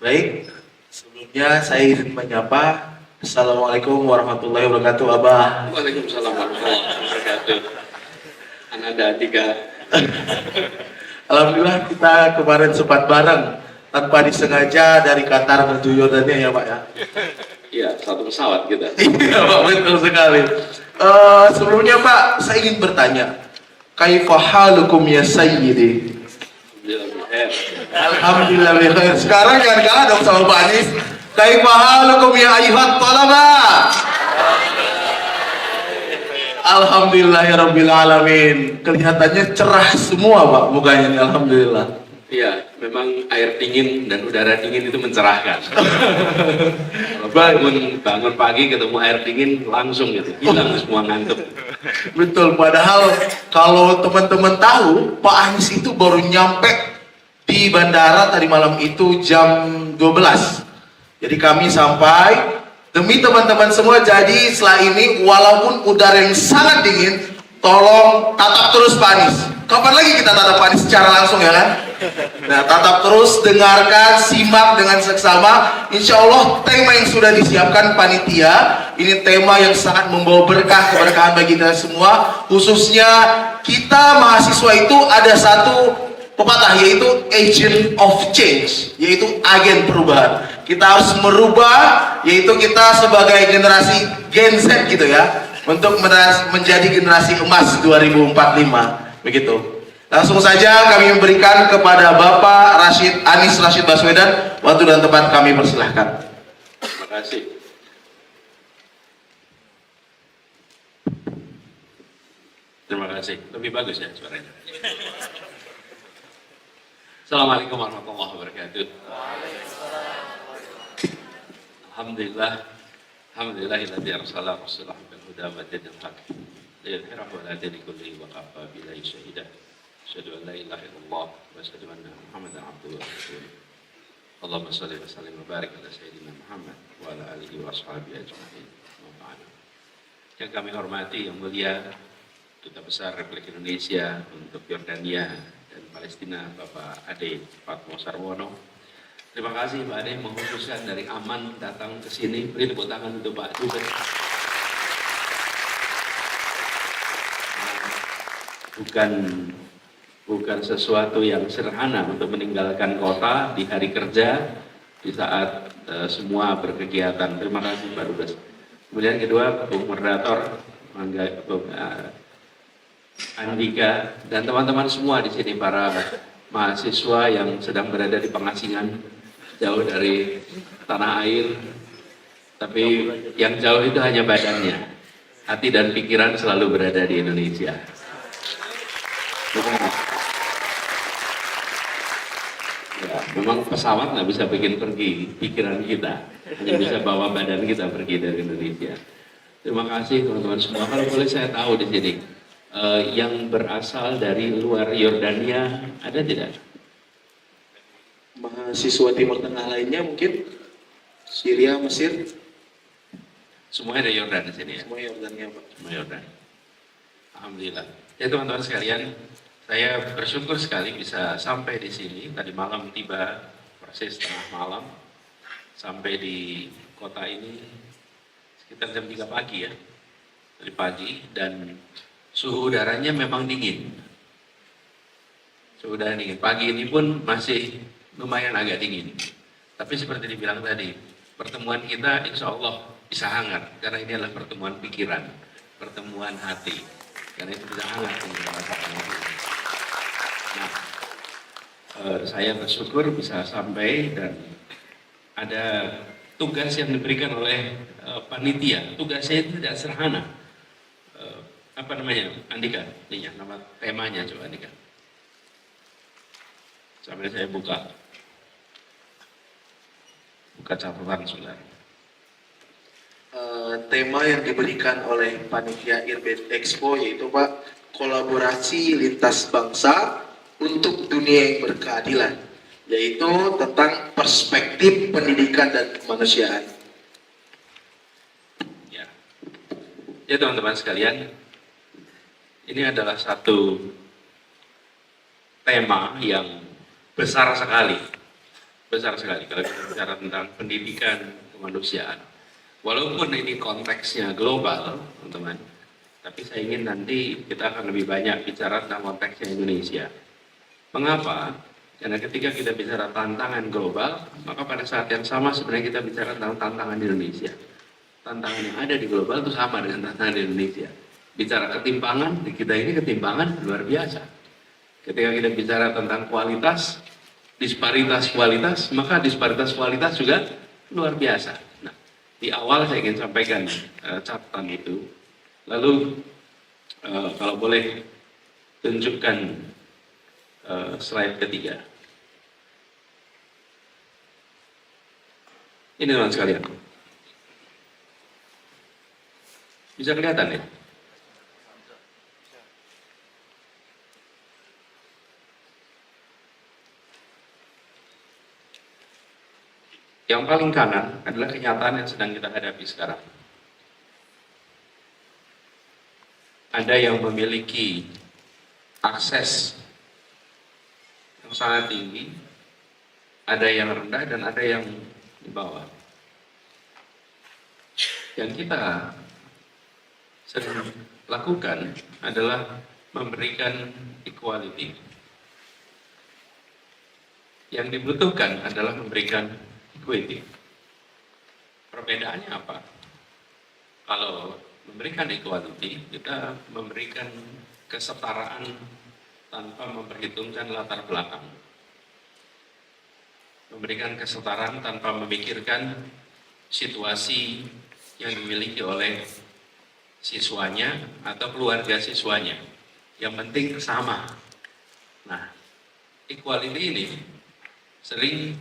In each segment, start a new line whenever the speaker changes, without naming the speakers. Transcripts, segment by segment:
Baik, sebelumnya saya izin menyapa. Assalamualaikum warahmatullahi wabarakatuh, Abah.
Waalaikumsalam warahmatullahi wabarakatuh. Ananda tiga.
Alhamdulillah kita kemarin sempat bareng tanpa disengaja dari Qatar menuju Yordania ya Pak ya.
Iya, satu pesawat kita.
Iya Pak, betul sekali. Sebelumnya Pak, saya ingin bertanya, kaifa halukum ya sayyidi? Alhamdulillah bikhair. Sekarang jangan kalah dong sama Pak Anies. Kaifa halukum ya ayyuhat talaba? Alhamdulillahirabbil alamin. Kelihatannya cerah semua Pak mukanya ini, alhamdulillah.
Iya, memang air dingin dan udara dingin itu mencerahkan. Bangun pagi ketemu air dingin langsung gitu, hilang semua ngantuk.
Betul, padahal kalau teman-teman tahu, Pak Anies itu baru nyampe di bandara tadi malam itu jam 12. Jadi kami sampai, demi teman-teman semua, jadi setelah ini walaupun udara yang sangat dingin, tolong tatap terus Pak Anies. Kapan lagi kita tatap Pak Anies secara langsung ya kan? Nah, tatap terus, dengarkan, simak dengan seksama. Insya Allah tema yang sudah disiapkan panitia, ini tema yang sangat membawa berkah keberkahan bagi kita semua. Khususnya kita mahasiswa itu ada satu pepatah, yaitu agent of change, yaitu agen perubahan. Kita harus merubah, yaitu kita sebagai generasi Gen Z gitu ya, untuk menjadi generasi emas 2045 begitu. Langsung saja kami memberikan kepada Bapak Anies Rashid Baswedan, waktu dan tempat kami persilahkan.
Terima kasih. Terima kasih. Lebih bagus ya suaranya. Assalamualaikum warahmatullahi wabarakatuh. Alhamdulillahilladzi arsala rasulahu bil huda wa dinil haqq liyudhhirahu 'ala dini kullihi wa kafa billahi shahida. Asyhadu an la ilaha illallah wa asyhadu anna Muhammadan abduhu wa rasuluh. Allahumma shalli wa sallim wa barik ala sayyidina Muhammad wa ala alihi wa ashabihi ajma'in. Yang kami hormati, yang mulia Duta Besar Republik Indonesia untuk Yordania dan Palestina, Bapak Ade Fatmo Sarwono. Terima kasih Pak Ade mengkhususkan dari Aman datang ke sini. Beri tepuk tangan untuk Pak Dubes. Bukan sesuatu yang sederhana untuk meninggalkan kota di hari kerja di saat semua berkegiatan. Terima kasih Pak Dubes. Kemudian kedua, Bung Moderator, Bung Andika dan teman-teman semua di sini, para mahasiswa yang sedang berada di pengasingan jauh dari tanah air, tapi yang jauh itu hanya badannya, hati dan pikiran selalu berada di Indonesia. Ya, memang pesawat nggak bisa bikin pergi pikiran kita, hanya bisa bawa badan kita pergi dari Indonesia. Terima kasih teman-teman semua. Kalau boleh saya tahu di sini, yang berasal dari luar Yordania ada tidak?
Mahasiswa Timur Tengah lainnya mungkin Syria, Mesir,
Semuanya ada Yordan di sini ya?
semua Yordania Pak.
Semua Yordan. Alhamdulillah. Ya teman-teman sekalian, saya bersyukur sekali bisa sampai di sini. Tadi malam tiba persis tengah malam, sampai di kota ini sekitar jam 3 pagi ya, dari pagi, dan suhu udaranya memang dingin. Suhu udara dingin. Pagi ini pun masih lumayan agak dingin. Tapi seperti dibilang tadi, pertemuan kita insya Allah bisa hangat, karena ini adalah pertemuan pikiran, pertemuan hati. Karena itu bisa hangat yang kita rasakan. Nah, saya bersyukur bisa sampai, dan ada tugas yang diberikan oleh panitia. Tugasnya itu tidak sederhana. Apa namanya, Andika? Ini ya, nama temanya, coba Andika. Sampai saya buka catatan saudara.
Tema yang diberikan oleh panitia Irbed Expo yaitu Pak, kolaborasi lintas bangsa untuk dunia yang berkeadilan, yaitu tentang perspektif pendidikan dan kemanusiaan.
Ya teman-teman sekalian, ini adalah satu tema yang besar sekali. besar sekali kalau kita bicara tentang pendidikan kemanusiaan. Walaupun ini konteksnya global, teman-teman, tapi saya ingin nanti kita akan lebih banyak bicara tentang konteksnya Indonesia. Mengapa? Karena ketika kita bicara tantangan global, maka pada saat yang sama sebenarnya kita bicara tentang tantangan Indonesia. Tantangan yang ada di global itu sama dengan tantangan di Indonesia. Bicara ketimpangan, di kita ini ketimpangan luar biasa. Ketika kita bicara tentang kualitas, disparitas kualitas, maka disparitas kualitas juga luar biasa. Nah, di awal saya ingin sampaikan catatan itu. Lalu kalau boleh tunjukkan slide ketiga. Ini teman sekalian. Bisa kelihatan ya? Yang paling kanan adalah kenyataan yang sedang kita hadapi sekarang. Ada yang memiliki akses yang sangat tinggi, ada yang rendah dan ada yang di bawah. Yang kita sering lakukan adalah memberikan equality. Yang dibutuhkan adalah memberikan equity. Perbedaannya apa? Kalau memberikan equality, kita memberikan kesetaraan tanpa memperhitungkan latar belakang. Memberikan kesetaraan tanpa memikirkan situasi yang dimiliki oleh siswanya atau keluarga siswanya. Yang penting sama. Nah, equality ini sering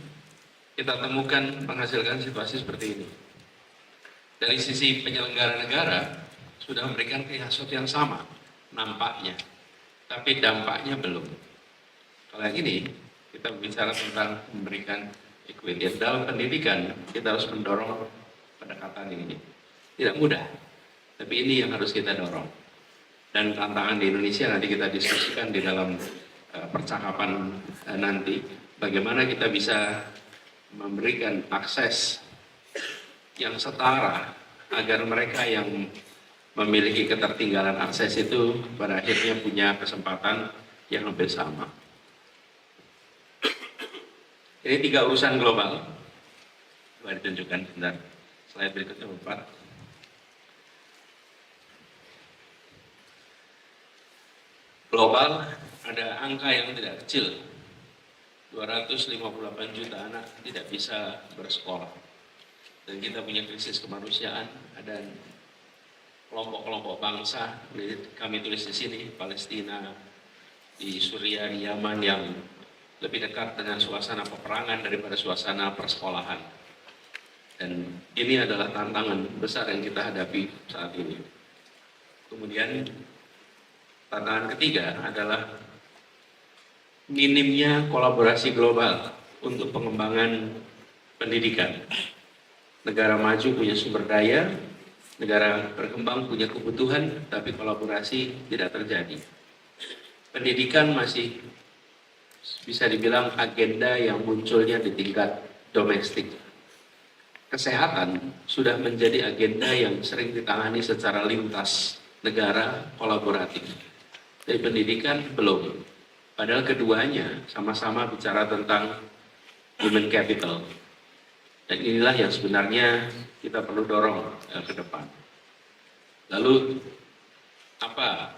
kita temukan menghasilkan situasi seperti ini. Dari sisi penyelenggara negara sudah memberikan sesuatu yang sama nampaknya, tapi dampaknya belum. Kalau yang ini kita bicara tentang memberikan equity. Dalam pendidikan kita harus mendorong pendekatan ini. Tidak mudah, tapi ini yang harus kita dorong. Dan tantangan di Indonesia nanti kita diskusikan di dalam percakapan nanti. Bagaimana kita bisa memberikan akses yang setara agar mereka yang memiliki ketertinggalan akses itu pada akhirnya punya kesempatan yang lebih sama. Ini 3 urusan global. Coba ditunjukkan sebentar. Slide berikutnya 4. Global ada angka yang tidak kecil. 258 juta anak tidak bisa bersekolah. Dan kita punya krisis kemanusiaan, ada kelompok-kelompok bangsa, kami tulis di sini, Palestina, di Suriah, di Yaman yang lebih dekat dengan suasana peperangan daripada suasana persekolahan. Dan ini adalah tantangan besar yang kita hadapi saat ini. Kemudian tantangan ketiga adalah minimnya kolaborasi global untuk pengembangan pendidikan. Negara maju punya sumber daya, negara berkembang punya kebutuhan, tapi kolaborasi tidak terjadi. Pendidikan masih bisa dibilang agenda yang munculnya di tingkat domestik. Kesehatan sudah menjadi agenda yang sering ditangani secara lintas negara kolaboratif. Tapi pendidikan belum. Padahal keduanya sama-sama bicara tentang human capital. Dan inilah yang sebenarnya kita perlu dorong ke depan. Lalu apa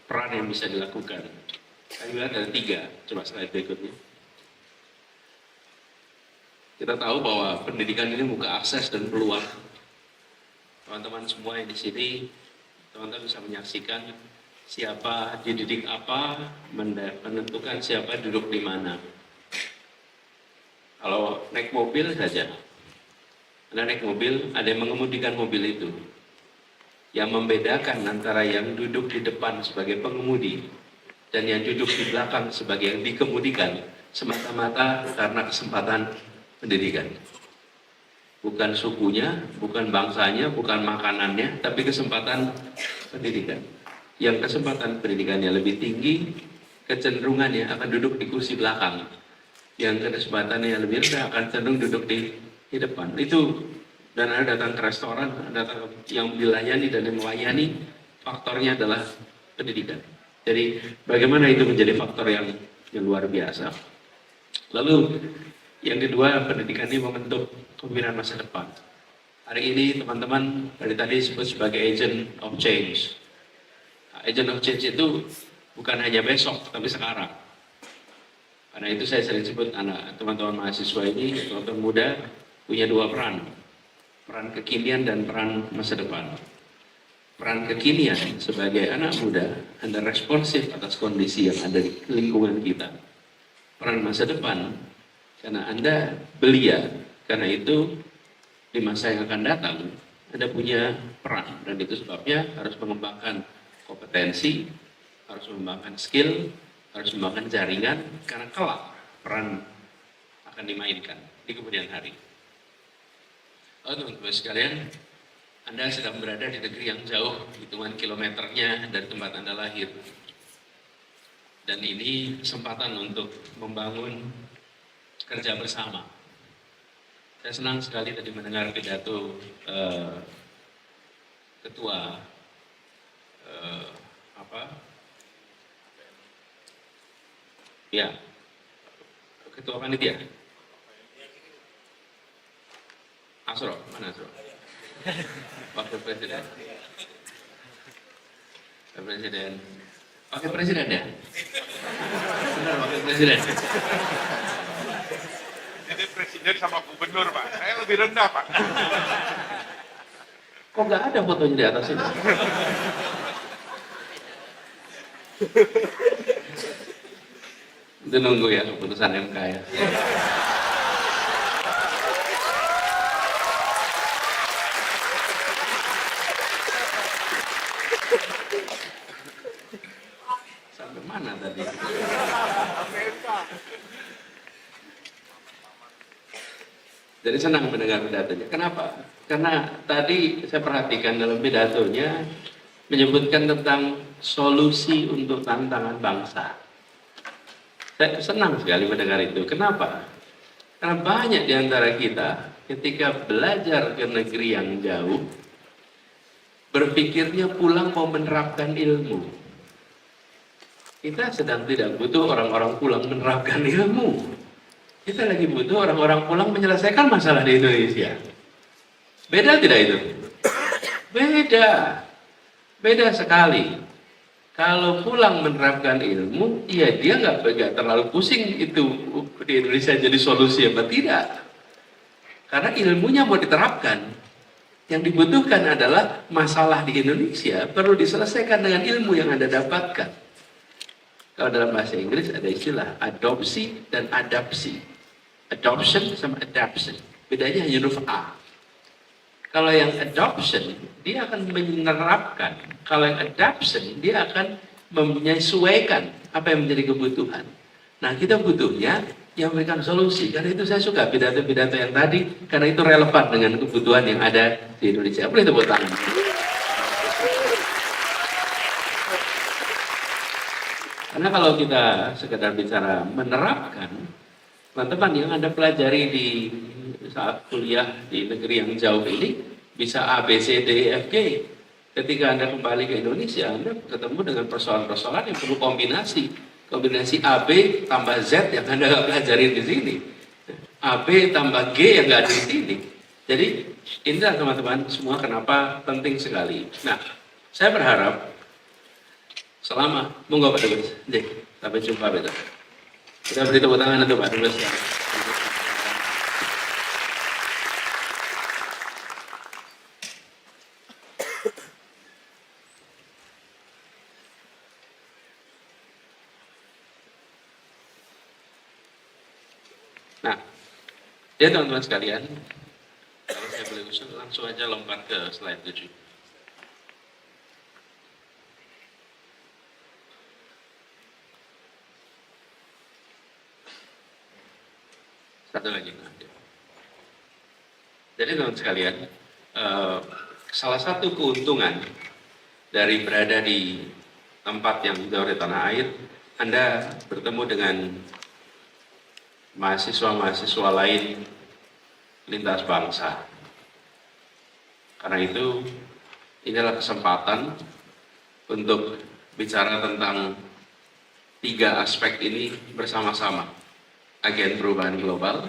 peran yang bisa dilakukan? Saya lihat ada 3, coba slide berikutnya. Kita tahu bahwa pendidikan ini buka akses dan peluang. Teman-teman semua yang di sini, teman-teman bisa menyaksikan siapa dididik apa, menentukan siapa duduk di mana. Kalau naik mobil saja, Anda naik mobil, ada yang mengemudikan mobil itu. Yang membedakan antara yang duduk di depan sebagai pengemudi dan yang duduk di belakang sebagai yang dikemudikan semata-mata karena kesempatan pendidikan. Bukan sukunya, bukan bangsanya, bukan makanannya, tapi kesempatan pendidikan. Yang kesempatan pendidikannya lebih tinggi, kecenderungannya akan duduk di kursi belakang. yang kesempatannya lebih rendah akan cenderung duduk di depan. Itu dan Anda datang ke restoran, datang yang dilayani dan yang melayani, faktornya adalah pendidikan. Jadi bagaimana itu menjadi faktor yang luar biasa. Lalu yang kedua, pendidikan ini membentuk kepemimpinan masa depan. Hari ini teman-teman dari tadi disebut sebagai agent of change. Agent of change itu bukan hanya besok, tapi sekarang. Karena itu saya sering sebut anak teman-teman mahasiswa ini, teman-teman muda punya dua peran. Peran kekinian dan peran masa depan. Peran kekinian sebagai anak muda, Anda responsif atas kondisi yang ada di lingkungan kita. Peran masa depan, karena Anda belia, karena itu di masa yang akan datang, Anda punya peran. Dan itu sebabnya harus mengembangkan kompetensi, harus mengembangkan skill, harus mengembangkan jaringan, karena kelak peran akan dimainkan di kemudian hari. Oh teman-teman sekalian, Anda sedang berada di negeri yang jauh, hitungan kilometernya dari tempat Anda lahir. Dan ini kesempatan untuk membangun kerja bersama. Saya senang sekali tadi mendengar pidato ketua ketua panitia. Asro, mana Asro? Wakil Presiden. Wakil Presiden ya? Benar, Wakil Presiden.
Jadi presiden sama gubernur, Pak. Saya lebih rendah, Pak.
Kok nggak ada fotonya di atas ini? Itu nunggu ya keputusan MK ya. Sampai mana tadi? Jadi senang mendengar pidatonya. Kenapa? Karena tadi saya perhatikan dalam pidatonya menyebutkan tentang solusi untuk tantangan bangsa. Saya senang sekali mendengar itu. Kenapa? Karena banyak di antara kita ketika belajar ke negeri yang jauh, berpikirnya pulang mau menerapkan ilmu. Kita sedang tidak butuh orang-orang pulang menerapkan ilmu. Kita lagi butuh orang-orang pulang menyelesaikan masalah di Indonesia. Beda tidak itu? Beda. Beda sekali. Kalau pulang menerapkan ilmu, ya dia nggak terlalu pusing itu di Indonesia jadi solusi apa tidak. Karena ilmunya mau diterapkan. Yang dibutuhkan adalah masalah di Indonesia perlu diselesaikan dengan ilmu yang Anda dapatkan. Kalau dalam bahasa Inggris ada istilah adopsi dan adapsi. Adoption sama adaption. Bedanya hanya huruf A. Kalau yang adoption, dia akan menerapkan. Kalau yang adaption, dia akan menyesuaikan apa yang menjadi kebutuhan. Nah, kita butuhnya yang memberikan solusi. Karena itu saya suka pidato-pidato yang tadi, karena itu relevan dengan kebutuhan yang ada di Indonesia. Boleh tepuk tangan. Karena kalau kita sekedar bicara menerapkan, teman-teman yang Anda pelajari di saat kuliah di negeri yang jauh ini bisa A, B, C, D, E, F, G. Ketika Anda kembali ke Indonesia, Anda ketemu dengan persoalan-persoalan yang perlu kombinasi. Kombinasi A, B tambah Z yang Anda nggak pelajari di sini. A, B tambah G yang nggak ada di sini. Jadi inilah teman-teman semua kenapa penting sekali. Nah, saya berharap selama, monggo Pak Dubes, sampai jumpa besok. Kita beri tepuk tangan untuk Pak Dubes. Nah, ya teman-teman sekalian, kalau saya boleh usul langsung aja lompat ke slide 7. Satu lagi. Jadi teman-teman sekalian, salah satu keuntungan dari berada di tempat yang jauh dari tanah air, Anda bertemu dengan mahasiswa-mahasiswa lain lintas bangsa. Karena itu, inilah kesempatan untuk bicara tentang 3 aspek ini bersama-sama. Agen perubahan global,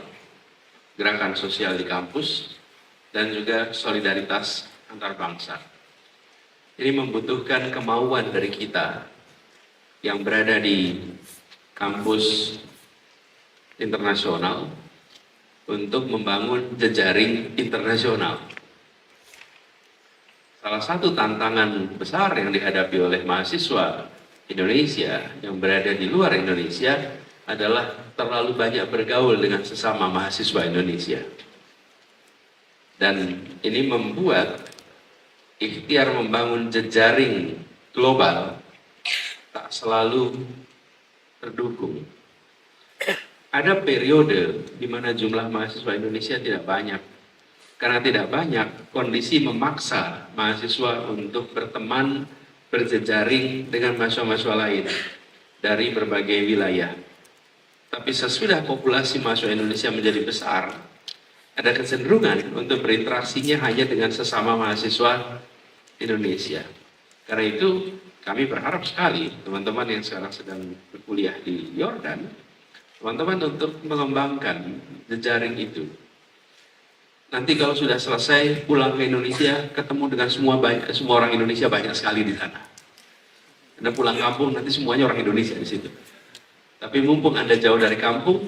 gerakan sosial di kampus, dan juga solidaritas antar bangsa. Ini membutuhkan kemauan dari kita yang berada di kampus internasional untuk membangun jejaring internasional. Salah satu tantangan besar yang dihadapi oleh mahasiswa Indonesia yang berada di luar Indonesia adalah terlalu banyak bergaul dengan sesama mahasiswa Indonesia. Dan ini membuat ikhtiar membangun jejaring global tak selalu terdukung. Ada periode di mana jumlah mahasiswa Indonesia tidak banyak. Karena tidak banyak, kondisi memaksa mahasiswa untuk berteman, berjejaring dengan mahasiswa-mahasiswa lain dari berbagai wilayah. Tapi sesudah populasi mahasiswa Indonesia menjadi besar, ada kecenderungan untuk berinteraksinya hanya dengan sesama mahasiswa Indonesia. Karena itu, kami berharap sekali teman-teman yang sekarang sedang berkuliah di Yordan, teman-teman untuk mengembangkan jejaring itu. Nanti kalau sudah selesai pulang ke Indonesia, ketemu dengan semua orang Indonesia banyak sekali di sana. Anda pulang kampung nanti semuanya orang Indonesia di situ. Tapi mumpung Anda jauh dari kampung,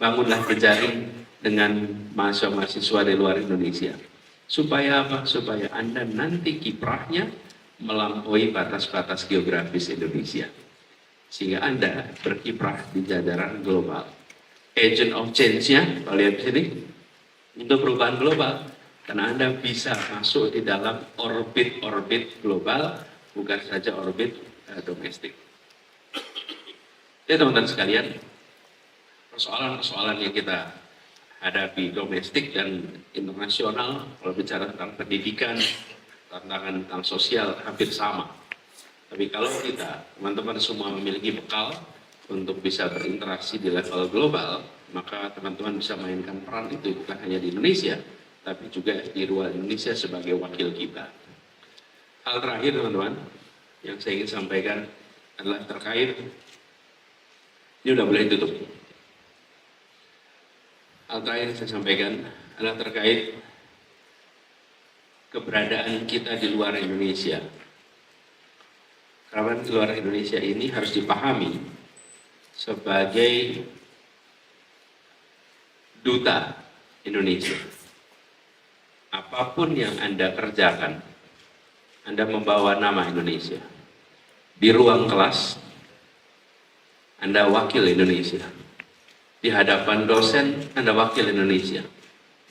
bangunlah jejaring dengan mahasiswa-mahasiswa di luar Indonesia. Supaya apa? Supaya Anda nanti kiprahnya melampaui batas-batas geografis Indonesia. Sehingga Anda berkiprah di jajaran global. Agent of change-nya, kalau lihat di sini, untuk perubahan global, karena Anda bisa masuk di dalam orbit global, bukan saja orbit domestik. Jadi teman-teman sekalian, persoalan-persoalan yang kita hadapi domestik dan internasional, kalau bicara tentang pendidikan, tantangan tentang sosial hampir sama. Tapi kalau kita, teman-teman semua memiliki bekal untuk bisa berinteraksi di level global, maka teman-teman bisa mainkan peran itu bukan hanya di Indonesia, tapi juga di luar Indonesia sebagai wakil kita. Hal terakhir teman-teman, yang saya ingin sampaikan adalah terkait, ini udah boleh tutup. Hal terakhir yang saya sampaikan adalah terkait keberadaan kita di luar Indonesia. Karena di luar Indonesia ini harus dipahami sebagai duta Indonesia. Apapun yang Anda kerjakan, Anda membawa nama Indonesia. Di ruang kelas, Anda wakil Indonesia. Di hadapan dosen, Anda wakil Indonesia.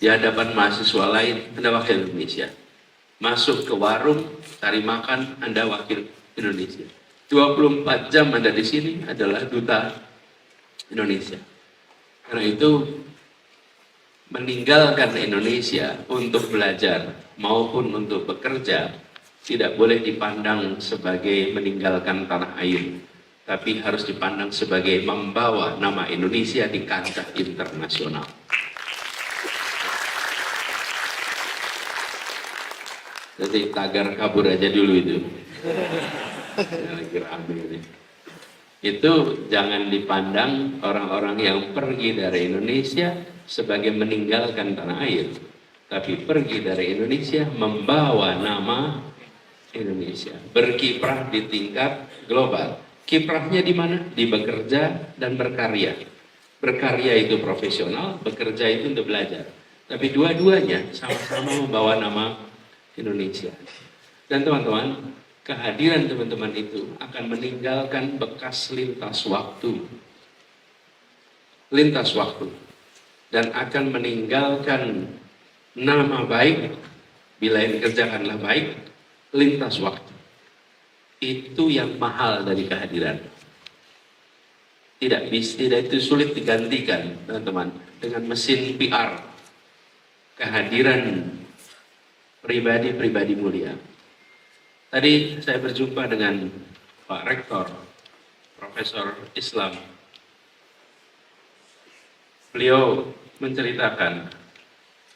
Di hadapan mahasiswa lain, Anda wakil Indonesia. Masuk ke warung, cari makan, Anda wakil Indonesia. 24 jam Anda di sini adalah duta Indonesia. Karena itu, meninggalkan Indonesia untuk belajar maupun untuk bekerja tidak boleh dipandang sebagai meninggalkan tanah air, tapi harus dipandang sebagai membawa nama Indonesia di kancah internasional. Jadi tagar kabur aja dulu itu. Itu jangan dipandang orang-orang yang pergi dari Indonesia sebagai meninggalkan tanah air, tapi pergi dari Indonesia membawa nama Indonesia, berkiprah di tingkat global. Kiprahnya di mana? Di bekerja dan berkarya. Berkarya itu profesional, bekerja itu untuk belajar. Tapi dua-duanya sama-sama membawa nama Indonesia. Dan teman-teman, kehadiran teman-teman itu akan meninggalkan bekas lintas waktu. Lintas waktu. Dan akan meninggalkan nama baik, bila yang dikerjakanlah baik, lintas waktu. Itu yang mahal dari kehadiran. Tidak itu sulit digantikan, teman-teman, dengan mesin PR. Kehadiran pribadi-pribadi mulia. Tadi saya berjumpa dengan Pak Rektor, Profesor Islam beliau menceritakan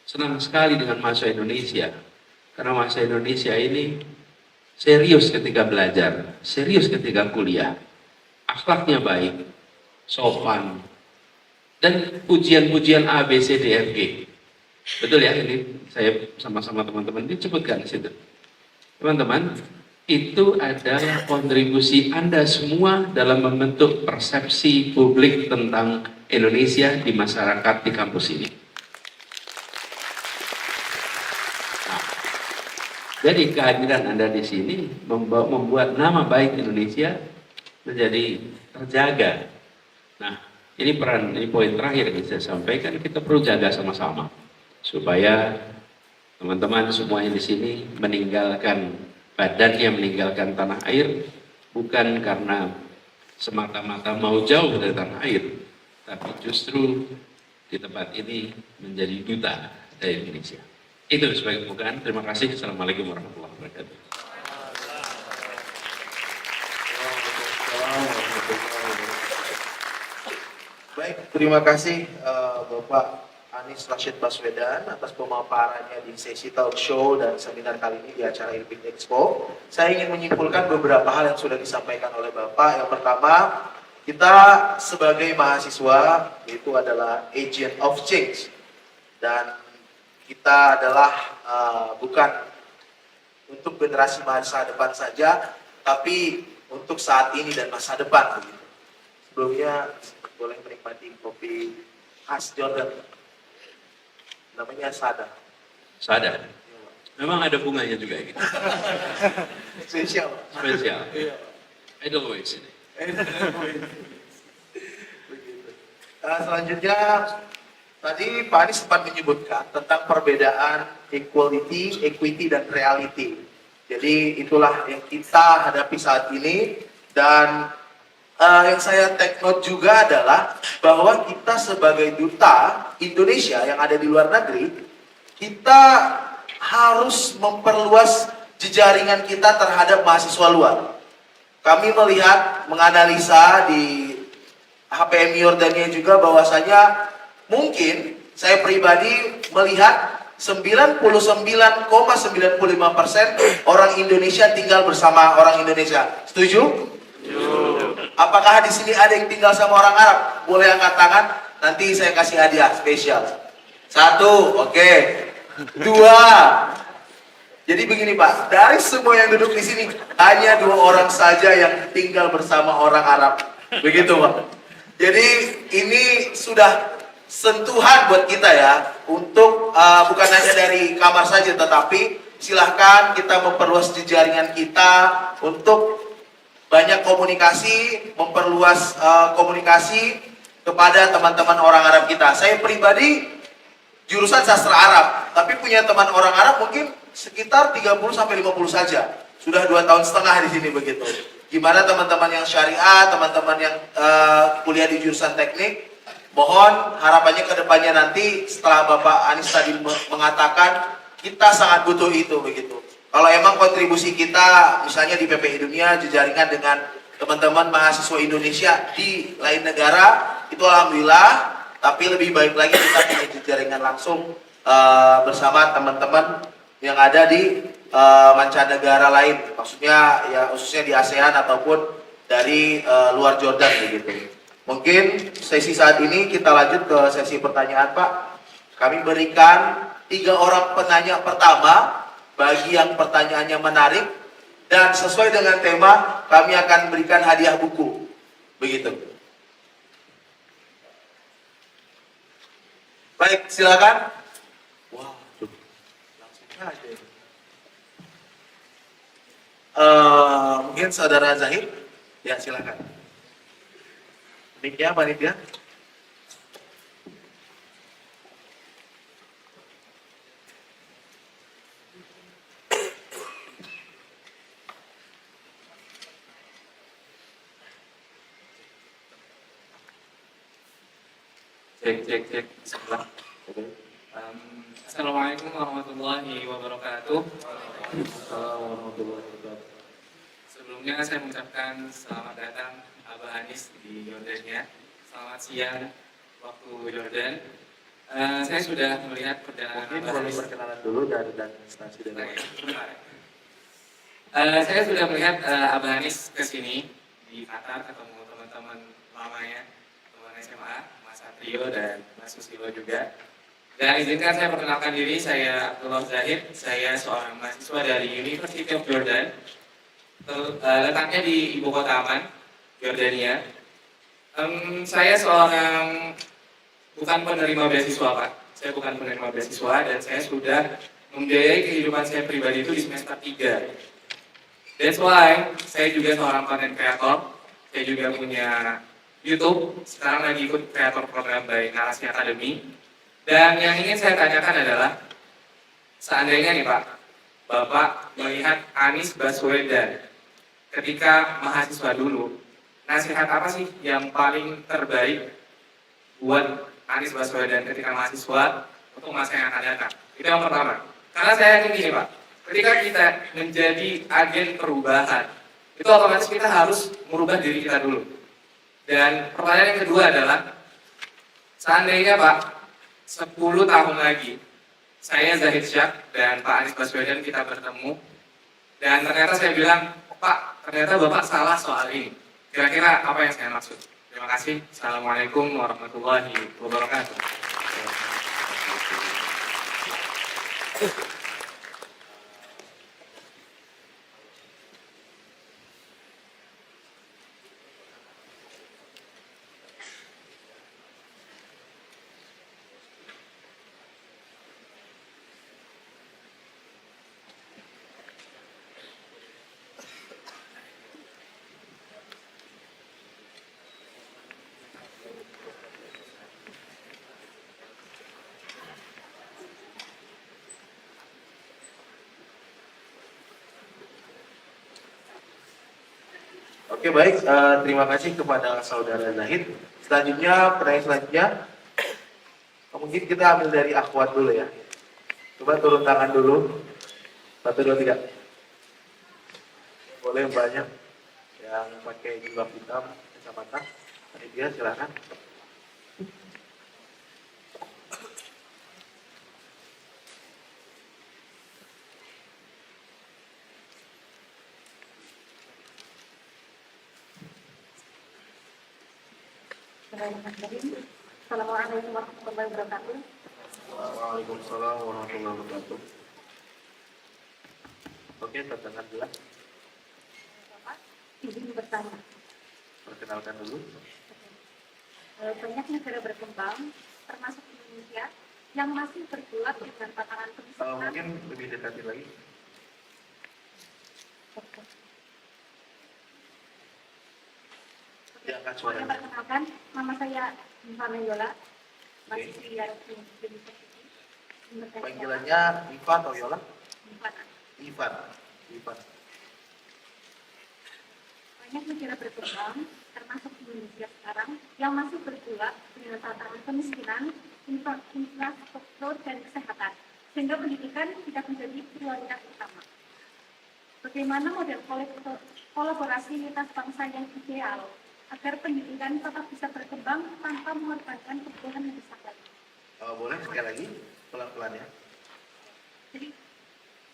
senang sekali dengan mahasiswa Indonesia, karena mahasiswa Indonesia ini serius ketika belajar, serius ketika kuliah, akhlaknya baik, sopan, dan pujian-pujian A, B, C, D, F, G. Betul ya, ini saya sama-sama teman-teman disebutkan di situ. Teman-teman, itu adalah kontribusi Anda semua dalam membentuk persepsi publik tentang Indonesia di masyarakat di kampus ini. Nah, jadi kehadiran Anda di sini membuat nama baik Indonesia menjadi terjaga. Nah, ini poin terakhir yang saya sampaikan, kita perlu jaga sama-sama supaya teman-teman semua yang di sini meninggalkan badannya, meninggalkan tanah air bukan karena semata-mata mau jauh dari tanah air, tapi justru di tempat ini menjadi duta dari Indonesia. Itu sebagai pembukaan. Terima kasih. Assalamualaikum warahmatullahi wabarakatuh.
Baik, terima kasih Bapak Anies Rashid Baswedan atas pemaparannya di sesi talk show dan seminar kali ini di acara IRPIT Expo. Saya ingin menyimpulkan beberapa hal yang sudah disampaikan oleh Bapak. Yang pertama, kita sebagai mahasiswa itu adalah agent of change. Dan kita adalah bukan untuk generasi masa depan saja, tapi untuk saat ini dan masa depan. Sebelumnya, boleh menikmati kopi khas Jordan. Namanya Sada.
Sada. Memang ada bunganya juga gitu.
Spesial.
Spesial.
Iya.
Edelweiss ini.
Begitu. Selanjutnya tadi Pak Anies sempat menyebutkan tentang perbedaan equality, equity, dan reality. Jadi itulah yang kita hadapi saat ini. Dan yang saya take note juga adalah bahwa kita sebagai duta Indonesia yang ada di luar negeri, kita harus memperluas jejaringan kita terhadap mahasiswa luar. Kami melihat, menganalisa di HPM Yordania juga bahwasanya mungkin saya pribadi melihat 99,95% orang Indonesia tinggal bersama orang Indonesia. Setuju? Apakah di sini ada yang tinggal sama orang Arab? Boleh angkat tangan, nanti saya kasih hadiah spesial. 1, oke. 2. Jadi begini Pak, dari semua yang duduk di sini hanya 2 orang saja yang tinggal bersama orang Arab. Begitu Pak. Jadi ini sudah sentuhan buat kita ya, untuk bukan hanya dari kamar saja, tetapi silahkan kita memperluas jejaringan kita untuk banyak komunikasi, memperluas komunikasi kepada teman-teman orang Arab kita. Saya pribadi jurusan sastra Arab, tapi punya teman orang Arab mungkin sekitar 30-50 saja. Sudah 2 tahun setengah di sini begitu. Gimana teman-teman yang syariah, teman-teman yang kuliah di jurusan teknik, mohon harapannya ke depannya nanti setelah Bapak Anies tadi mengatakan kita sangat butuh itu begitu. Kalau emang kontribusi kita misalnya di PPI Dunia jejaringan dengan teman-teman mahasiswa Indonesia di lain negara, itu alhamdulillah, tapi lebih baik lagi kita punya jejaringan langsung bersama teman-teman yang ada di mancanegara lain, maksudnya ya khususnya di ASEAN ataupun dari luar Jordan begitu. Mungkin sesi saat ini kita lanjut ke sesi pertanyaan Pak. Kami berikan 3 orang penanya pertama. Bagi yang pertanyaannya menarik dan sesuai dengan tema, kami akan berikan hadiah buku. Begitu. Baik, silakan. Wah, langsung aja. Mungkin Saudara Zahid, ya silakan. Panitia, panitia.
Cek. Assalamualaikum warahmatullahi wabarakatuh. Sebelumnya saya mengucapkan selamat datang Abah Anies di Yordania. Selamat siang waktu Jordan. Saya sudah melihat perjalanan
Mungkin
Abah
boleh
Hanis.
perkenalan dulu dan instansi dari mana.
Sebentar. Saya sudah melihat Abah Hanis ke sini di Qatar, ketemu teman-teman lamanya, teman SMA, Mas Satrio dan Mas Susilo juga. Dan izinkan saya perkenalkan diri, saya Abdullah Zahid, saya seorang mahasiswa dari University of Jordan, letaknya di ibu kota Amman, Jordania. Saya seorang bukan penerima beasiswa, Pak. Saya bukan penerima beasiswa dan saya sudah membiayai kehidupan saya pribadi itu di semester 3. That's why saya juga seorang content creator. Saya juga punya YouTube. Sekarang lagi ikut creator program by Narasi Academy. Dan yang ingin saya tanyakan adalah, seandainya nih Pak, Bapak melihat Anies Baswedan ketika mahasiswa dulu, nasihat apa sih yang paling terbaik buat Anies Baswedan ketika mahasiswa untuk masa yang akan datang? Itu yang pertama. Karena saya yakin gini Pak, ketika kita menjadi agen perubahan, itu otomatis kita harus merubah diri kita dulu. Dan pertanyaan yang kedua adalah, seandainya Pak, 10 tahun lagi, saya Zahid Syak dan Pak Anies Baswedan kita bertemu, dan ternyata saya bilang, Pak, ternyata Bapak salah soal ini. Kira-kira apa yang saya maksud? Terima kasih. Assalamualaikum warahmatullahi wabarakatuh.
Oke baik, terima kasih kepada saudara Zahid. Selanjutnya, pertanyaan selanjutnya, mungkin kita ambil dari akhwat dulu ya. Coba turun tangan dulu. 1, 2, 3. Boleh banyak yang pakai jilbab hitam, kacamata. Tadi dia silakan.
Assalamualaikum warahmatullahi wabarakatuh.
Waalaikumsalam warahmatullahi wabarakatuh. Oke, terdengar jelas.
Bapak, izin bertanya.
Perkenalkan dulu.
Banyak negara berkembang, termasuk Indonesia, yang masih bergulat dengan tatanan kemiskinan.
Mungkin lebih dekati lagi. Diangkat
Saya
suaranya.
perkenalkan, nama saya Nifana Yola, mahasiswi Yarki University.
Panggilannya Ivan atau Yola?
Nifana.
Ivan. Ivan.
Banyak negara berkembang, termasuk Indonesia sekarang, yang masih bergulat dengan tatanan kemiskinan, infrastruktur, dan kesehatan, sehingga pendidikan tidak menjadi prioritas utama. Bagaimana model kolaborasi lintas bangsa yang ideal agar pendidikan tetap bisa berkembang tanpa mengorbankan kebutuhan yang besar lagi?
Boleh sekali lagi pelan-pelan ya.
Jadi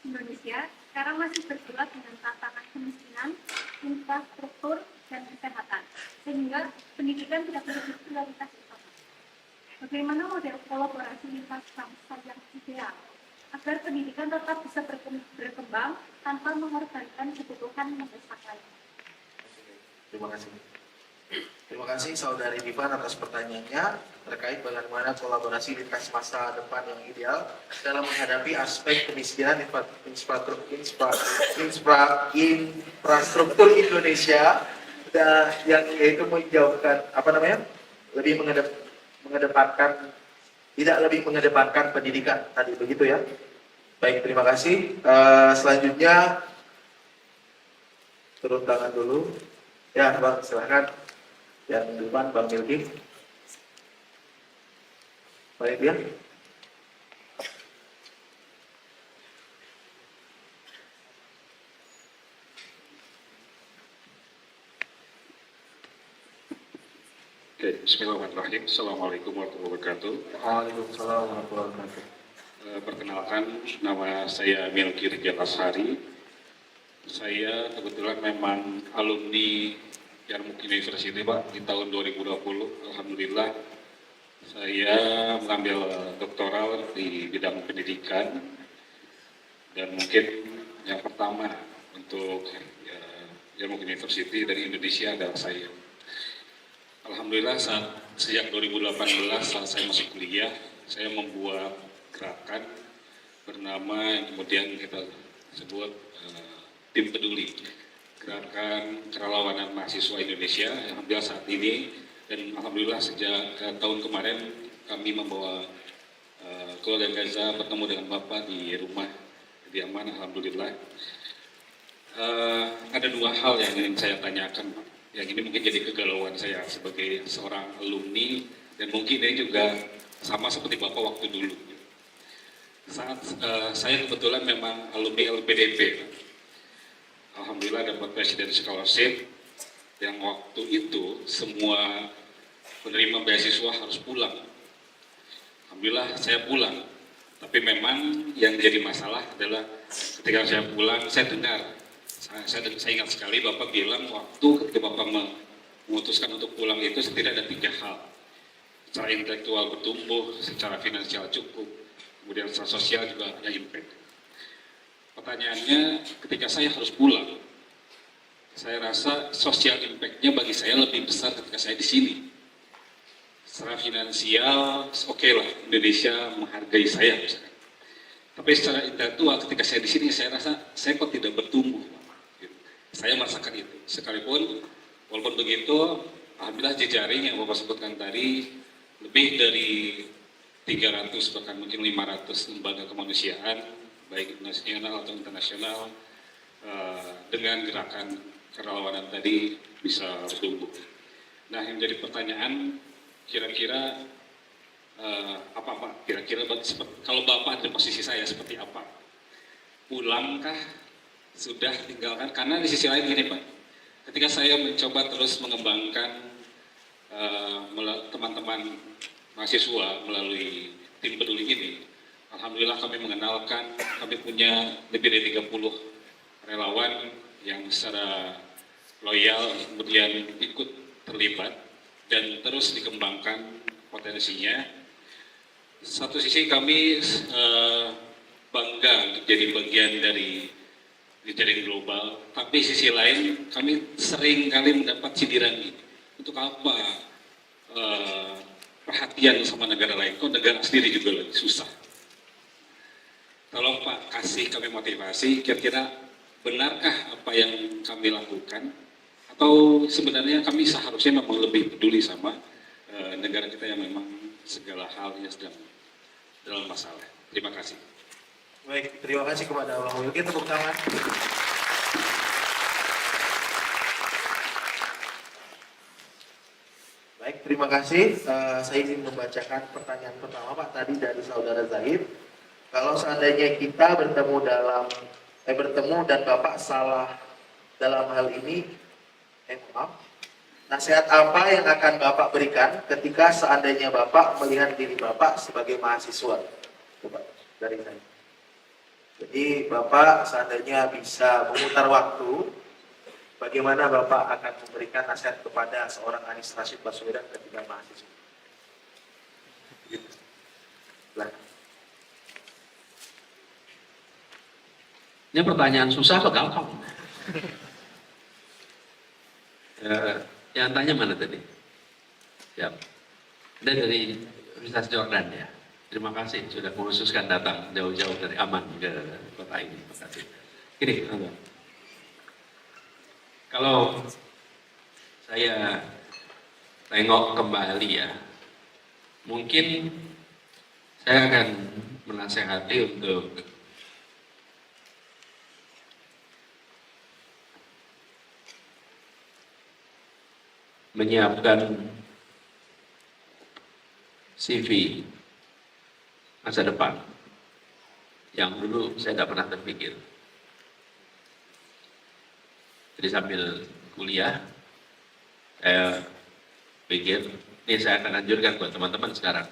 Indonesia sekarang masih bergulat dengan tantangan kemiskinan, infrastruktur, dan kesehatan, sehingga pendidikan tidak menjadi prioritas utama. Bagaimana model kolaborasi lintas bangsa yang ideal agar pendidikan tetap bisa berkembang tanpa mengorbankan kebutuhan yang besar lain?
Terima kasih. Terima kasih saudari Divan atas pertanyaannya terkait bagaimana kolaborasi lintas masa depan yang ideal dalam menghadapi aspek kemiskinan infrastruktur Indonesia dan yang yaitu menjauhkan mengedepankan tidak lebih mengedepankan pendidikan tadi begitu ya. Baik, terima kasih. Selanjutnya turun tangan dulu. Ya, Bang, silahkan. Yang depan Bang Milki. Baik ya.
Oke, bismillahirrahmanirrahim. Assalamualaikum warahmatullahi wabarakatuh.
Waalaikumsalam warahmatullahi wabarakatuh.
Perkenalkan, nama saya Milky Rijal Ashari. Saya kebetulan memang alumni Yarmuk University, Pak, di tahun 2020. Alhamdulillah, saya mengambil doktoral di bidang pendidikan. Dan mungkin yang pertama untuk Yarmuk University dari Indonesia adalah saya. Alhamdulillah sejak 2018 saat saya masuk kuliah, saya membuat gerakan bernama yang kemudian kita sebut Tim Peduli, Gerakan Kerelawanan Mahasiswa Indonesia. Alhamdulillah saat ini dan alhamdulillah sejak tahun kemarin kami membawa keluarga Gaza bertemu dengan Bapak di rumah di Aman. Alhamdulillah. Ada dua hal yang ingin saya tanyakan, Pak. Yang ini mungkin jadi kegalauan saya sebagai seorang alumni dan mungkin ini juga sama seperti Bapak waktu dulu. Saat saya kebetulan memang alumni LPDP. Alhamdulillah dapat Presiden Scholarship yang waktu itu semua penerima beasiswa harus pulang. Alhamdulillah saya pulang. Tapi memang yang jadi masalah adalah ketika saya pulang saya dengar saya ingat sekali Bapak bilang waktu ketika Bapak memutuskan untuk pulang itu setidaknya ada 3 hal. Secara intelektual bertumbuh, secara finansial cukup, kemudian secara sosial juga ada impact. Pertanyaannya, ketika saya harus pulang, saya rasa sosial impact-nya bagi saya lebih besar ketika saya di sini. Secara finansial, oke lah, Indonesia menghargai saya misalkan. Tapi secara intelektual ketika saya di sini, saya rasa saya kok tidak bertumbuh. Saya merasakan itu. Sekalipun, walaupun begitu, alhamdulillah jejaring yang Bapak sebutkan tadi, lebih dari 300 bahkan mungkin 500 lembaga kemanusiaan, baik nasional atau internasional, dengan gerakan kerelawanan tadi bisa bertumbuh. Nah, yang jadi pertanyaan, kira-kira apa Pak? Kira-kira kalau Bapak ada posisi saya seperti apa? Pulangkah? Sudah tinggalkan? Karena di sisi lain gini Pak, ketika saya mencoba terus mengembangkan teman-teman mahasiswa melalui Tim Peduli ini, alhamdulillah kami mengenalkan, kami punya lebih dari 30 relawan yang secara loyal kemudian ikut terlibat dan terus dikembangkan potensinya. Satu sisi kami bangga untuk jadi bagian dari jaring global, tapi sisi lain kami sering kali mendapat sindiran ini. Untuk apa perhatian sama negara lain, kok negara sendiri juga lagi susah. Tolong Pak kasih kami motivasi, kira-kira benarkah apa yang kami lakukan, atau sebenarnya kami seharusnya memang lebih peduli sama negara kita yang memang segala halnya sedang dalam masalah. Terima kasih.
Baik, terima kasih kepada Bang Wilky, tepuk tangan. Baik, terima kasih. Saya izin membacakan pertanyaan pertama Pak tadi dari Saudara Zahid. Kalau seandainya kita bertemu dan Bapak salah dalam hal ini, maaf. Nasihat apa yang akan Bapak berikan ketika seandainya Bapak melihat diri Bapak sebagai mahasiswa? Coba dari saya. Jadi Bapak seandainya bisa memutar waktu, bagaimana Bapak akan memberikan nasihat kepada seorang Anies Rashid Baswedan ketika mahasiswa?
Ini pertanyaan susah atau gampang? Yang tanya mana tadi? Siap. Dari Universitas Jordan ya. Terima kasih sudah mengkhususkan datang jauh-jauh dari Aman ke kota ini. Terima kasih. Gini, kalau saya tengok kembali ya, mungkin saya akan menasehati untuk menyiapkan CV masa depan yang dulu saya tidak pernah terpikir. Jadi sambil kuliah saya pikir Ini saya akan anjurkan buat teman-teman sekarang.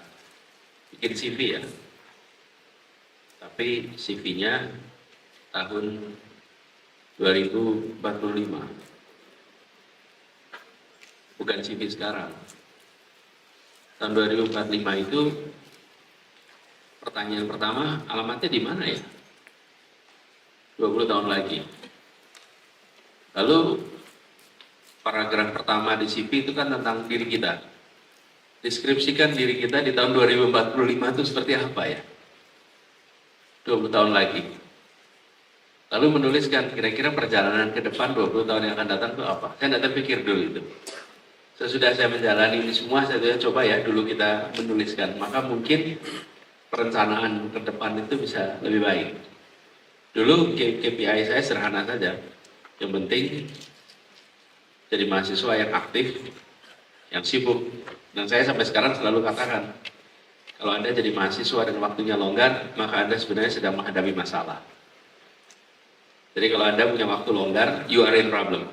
Bikin CV ya. Tapi CV-nya tahun 2045. Bukan CV sekarang. Tahun 2045 itu pertanyaan pertama, alamatnya di mana ya? 20 tahun lagi. Lalu paragraf pertama di CV itu kan tentang diri kita. Deskripsikan diri kita di tahun 2045 itu seperti apa ya? 20 tahun lagi. Lalu menuliskan kira-kira perjalanan ke depan 20 tahun yang akan datang itu apa? Saya tidak terpikir dulu itu. Sesudah saya menjalani ini semua, saya coba ya dulu kita menuliskan. Maka mungkin perencanaan ke depan itu bisa lebih baik. Dulu KPI saya sederhana saja. Yang penting jadi mahasiswa yang aktif, yang sibuk. Dan saya sampai sekarang selalu katakan, kalau Anda jadi mahasiswa dan waktunya longgar, maka Anda sebenarnya sedang menghadapi masalah. Jadi kalau Anda punya waktu longgar, you are in problem.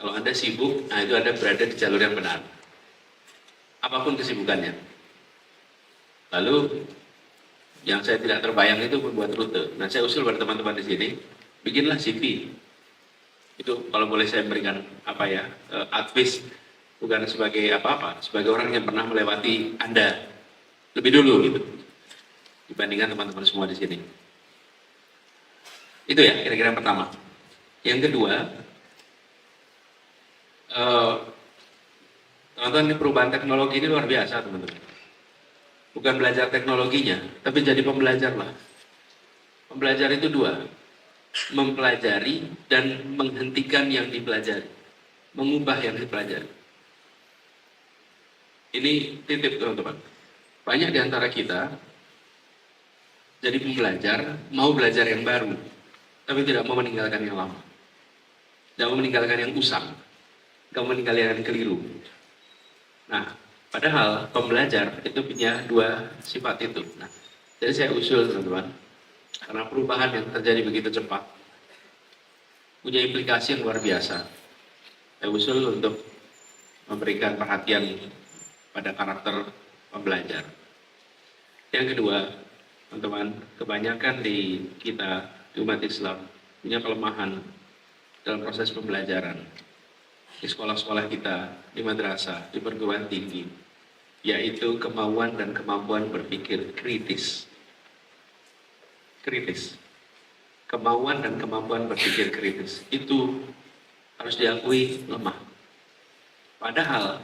Kalau Anda sibuk, nah itu Anda berada di jalur yang benar. Apapun kesibukannya. Lalu, yang saya tidak terbayang itu membuat rute. Nah, saya usul pada teman-teman di sini, bikinlah CV. Itu kalau boleh saya berikan advice, bukan sebagai apa-apa, sebagai orang yang pernah melewati Anda lebih dulu gitu, dibandingkan teman-teman semua di sini. Itu ya kira-kira yang pertama. Yang kedua, teman-teman, ini perubahan teknologi ini luar biasa, teman-teman. Bukan belajar teknologinya, tapi jadi pembelajar lah. Pembelajar itu dua, mempelajari dan menghentikan yang dipelajari, mengubah yang dipelajari. Ini titip teman-teman. Banyak di antara kita jadi pembelajar, mau belajar yang baru, tapi tidak mau meninggalkan yang lama. Tidak mau meninggalkan yang usang, tidak mau meninggalkan yang keliru. Nah, padahal pembelajar itu punya dua sifat itu. Nah, jadi saya usul teman-teman, karena perubahan yang terjadi begitu cepat, punya implikasi yang luar biasa. Saya usul untuk memberikan perhatian pada karakter pembelajar. Yang kedua, teman-teman, kebanyakan di kita, di umat Islam, punya kelemahan dalam proses pembelajaran. Di sekolah-sekolah kita, di madrasah, di perguruan tinggi, yaitu kemauan dan kemampuan berpikir kritis. Kritis. Kemauan dan kemampuan berpikir kritis. Itu harus diakui lemah. Padahal,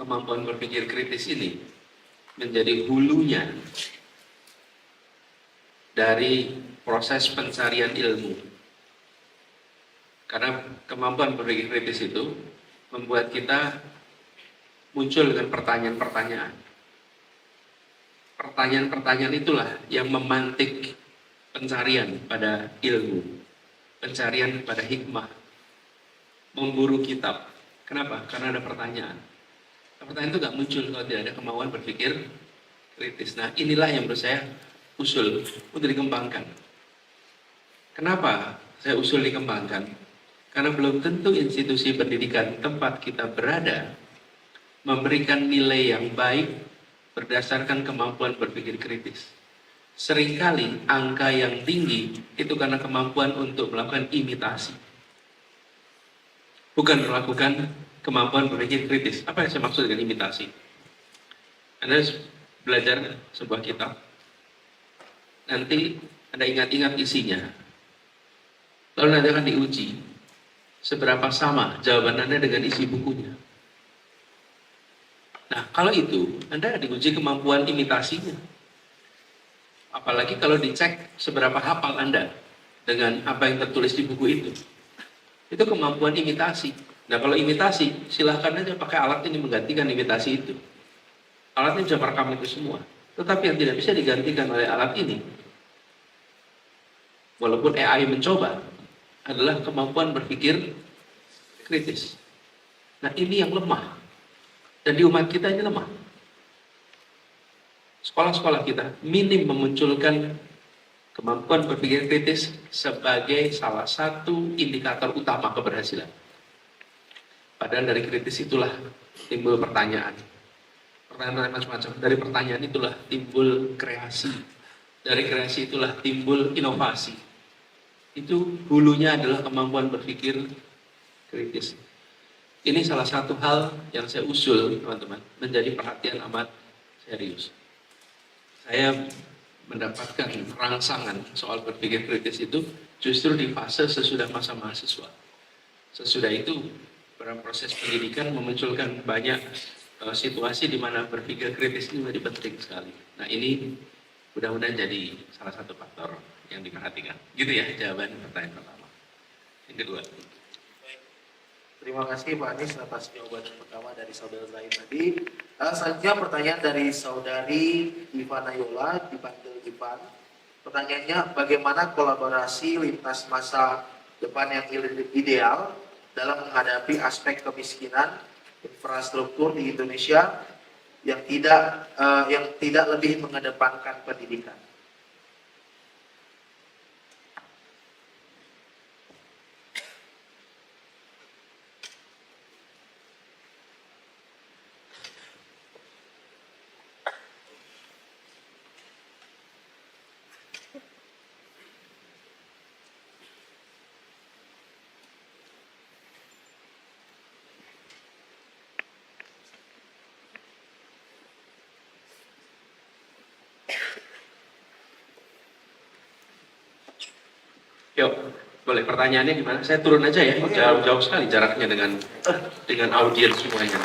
kemampuan berpikir kritis ini menjadi hulunya dari proses pencarian ilmu. Karena kemampuan berpikir kritis itu membuat kita muncul dengan pertanyaan-pertanyaan. Pertanyaan-pertanyaan itulah yang memantik pencarian pada ilmu, pencarian pada hikmah, memburu kitab. Kenapa? Karena ada pertanyaan. Pertanyaan itu nggak muncul kalau tidak ada kemauan berpikir kritis. Nah, inilah yang menurut saya usul untuk dikembangkan. Kenapa saya usul dikembangkan? Karena belum tentu institusi pendidikan tempat kita berada memberikan nilai yang baik berdasarkan kemampuan berpikir kritis. Seringkali angka yang tinggi itu karena kemampuan untuk melakukan imitasi. Bukan melakukan kemampuan berpikir kritis. Apa yang saya maksud dengan imitasi? Anda belajar sebuah kitab, nanti Anda ingat-ingat isinya, lalu nanti akan diuji seberapa sama jawaban Anda dengan isi bukunya. Nah, kalau itu Anda diuji kemampuan imitasinya. Apalagi kalau dicek seberapa hafal Anda dengan apa yang tertulis di buku itu. Itu kemampuan imitasi. Nah, kalau imitasi, silahkan aja pakai alat ini menggantikan imitasi itu. Alat ini bisa merekam itu semua. Tetapi yang tidak bisa digantikan oleh alat ini, walaupun AI mencoba, adalah kemampuan berpikir kritis. Nah, ini yang lemah. Dan di umat kita ini lemah. Sekolah-sekolah kita minim memunculkan kemampuan berpikir kritis sebagai salah satu indikator utama keberhasilan. Padahal dari kritis itulah timbul pertanyaan. pertanyaan macam-macam. Dari pertanyaan itulah timbul kreasi. Dari kreasi itulah timbul inovasi. Itu hulunya adalah kemampuan berpikir kritis. Ini salah satu hal yang saya usul, teman-teman, menjadi perhatian amat serius. Saya mendapatkan rangsangan soal berpikir kritis itu justru di fase sesudah masa mahasiswa. Sesudah itu, dalam proses pendidikan memunculkan banyak situasi di mana berpikir kritis ini menjadi penting sekali. Nah, ini mudah-mudahan jadi salah satu faktor yang diperhatikan. Gitu ya jawaban pertanyaan pertama. Yang kedua.
Terima kasih Pak Anies atas jawaban pertama dari saudara Zain tadi. Selanjutnya pertanyaan dari saudari Ivana Yola dipanggil Ivan. Pertanyaannya, bagaimana kolaborasi lintas masa depan yang ideal dalam menghadapi aspek kemiskinan infrastruktur di Indonesia yang tidak lebih mengedepankan pendidikan?
Yuk, boleh pertanyaannya gimana? Saya turun aja ya, jauh sekali jaraknya dengan audiens semuanya.